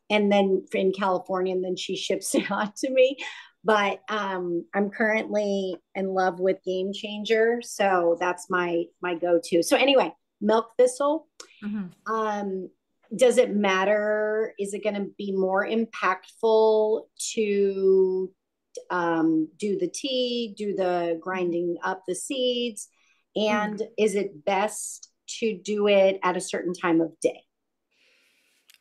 and then in California, and then she ships it on to me. But I'm currently in love with Game Changer, so that's my go-to. So anyway, milk thistle. Does it matter? Is it going to be more impactful to do the tea, do the grinding up the seeds? And is it best to do it at a certain time of day?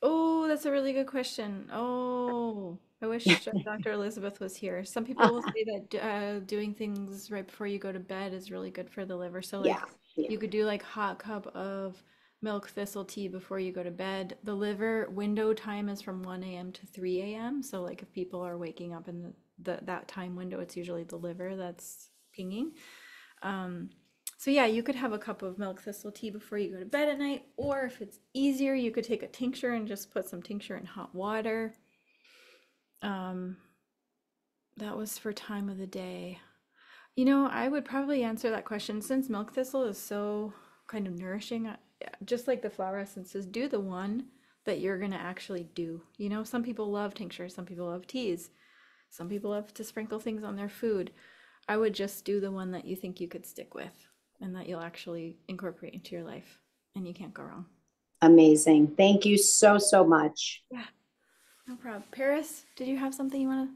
Oh, that's a really good question. Oh, I wish Dr. Elizabeth was here. Some people will say that doing things right before you go to bed is really good for the liver. So like you could do like hot cup of milk thistle tea before you go to bed. The liver window time is from 1 a.m. to 3 a.m. So like if people are waking up in that time window, it's usually the liver that's pinging. So yeah, you could have a cup of milk thistle tea before you go to bed at night, or if it's easier, you could take a tincture and just put some tincture in hot water. That was for time of the day. You know, I would probably answer that question, since milk thistle is so kind of nourishing, just like the flower essences, do the one that you're going to actually do. You know, some people love tinctures, some people love teas, some people love to sprinkle things on their food. I would just do the one that you think you could stick with and that you'll actually incorporate into your life, and you can't go wrong. Amazing. Thank you so much. Yeah, no problem. Paris, did you have something you want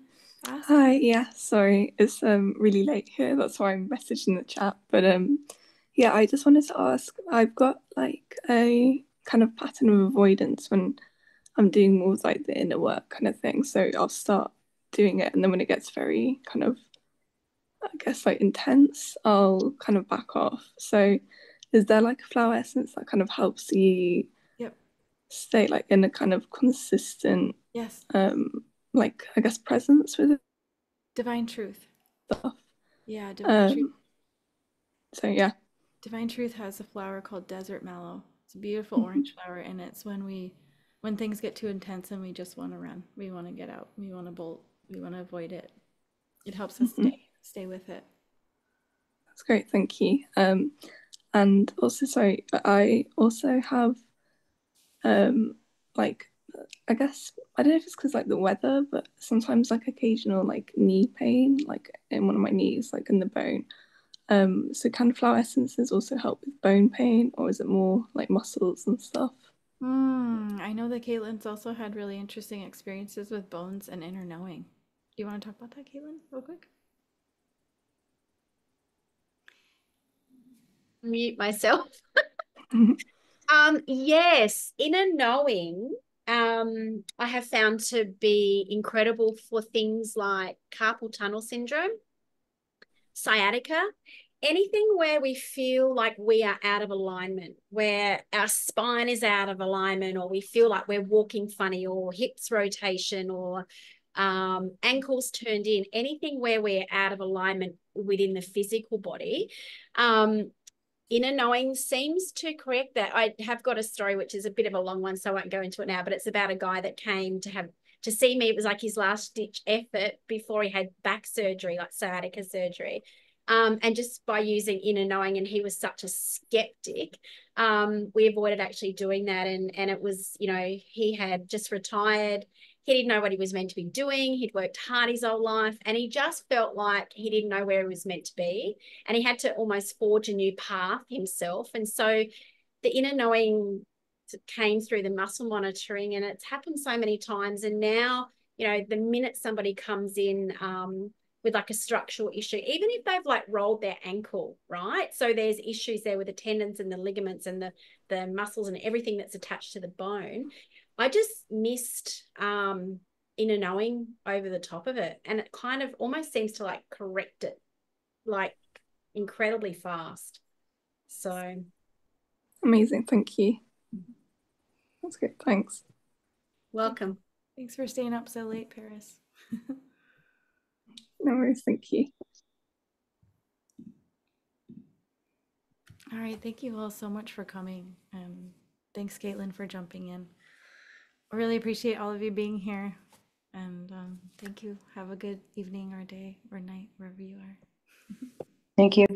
to ask? Hi, yeah, sorry, it's really late here, that's why I'm messaging the chat, but yeah, I just wanted to ask, I've got like a kind of pattern of avoidance when I'm doing more like the inner work kind of thing, so I'll start doing it, and then when it gets very kind of, I guess, like intense, I'll kind of back off. So is there like a flower essence that kind of helps you Yep. stay like in a kind of consistent, Yes. like I guess presence with Divine Truth. stuff? Yeah, Divine Truth. So yeah. Divine Truth has a flower called Desert Mallow. It's a beautiful orange flower, and it's when things get too intense and we just want to run. We want to get out. We want to bolt. We want to avoid it. It helps us stay with it. That's great, thank you. And also, sorry, I also have like, I guess I don't know if it's because like the weather, but sometimes like occasional like knee pain, like in one of my knees, like in the bone. So can flower essences also help with bone pain, or is it more like muscles and stuff? I know that Caitlyn's also had really interesting experiences with bones and inner knowing. Do you want to talk about that, Caitlyn, real quick? Mute myself. Yes, inner knowing, I have found to be incredible for things like carpal tunnel syndrome, sciatica, anything where we feel like we are out of alignment, where our spine is out of alignment, or we feel like we're walking funny, or hips rotation, or ankles turned in, anything where we're out of alignment within the physical body. Inner knowing seems to correct that. I have got a story which is a bit of a long one, so I won't go into it now, but it's about a guy that came to see me. It was like his last ditch effort before he had back surgery, like sciatica surgery. And just by using inner knowing, and he was such a skeptic, we avoided actually doing that. And it was, you know, he had just retired. He didn't know what he was meant to be doing. He'd worked hard his whole life, and he just felt like he didn't know where he was meant to be. And he had to almost forge a new path himself. And so the inner knowing came through the muscle monitoring, and it's happened so many times. And now, you know, the minute somebody comes in with like a structural issue, even if they've like rolled their ankle, right? So there's issues there with the tendons and the ligaments and the muscles and everything that's attached to the bone. I just missed inner knowing over the top of it. And it kind of almost seems to like correct it like incredibly fast. So amazing, thank you. That's good, thanks. Welcome. Thanks for staying up so late, Paris. No worries, thank you. All right, thank you all so much for coming. Thanks, Caitlyn, for jumping in. I really appreciate all of you being here. And thank you. Have a good evening or day or night, wherever you are. Thank you.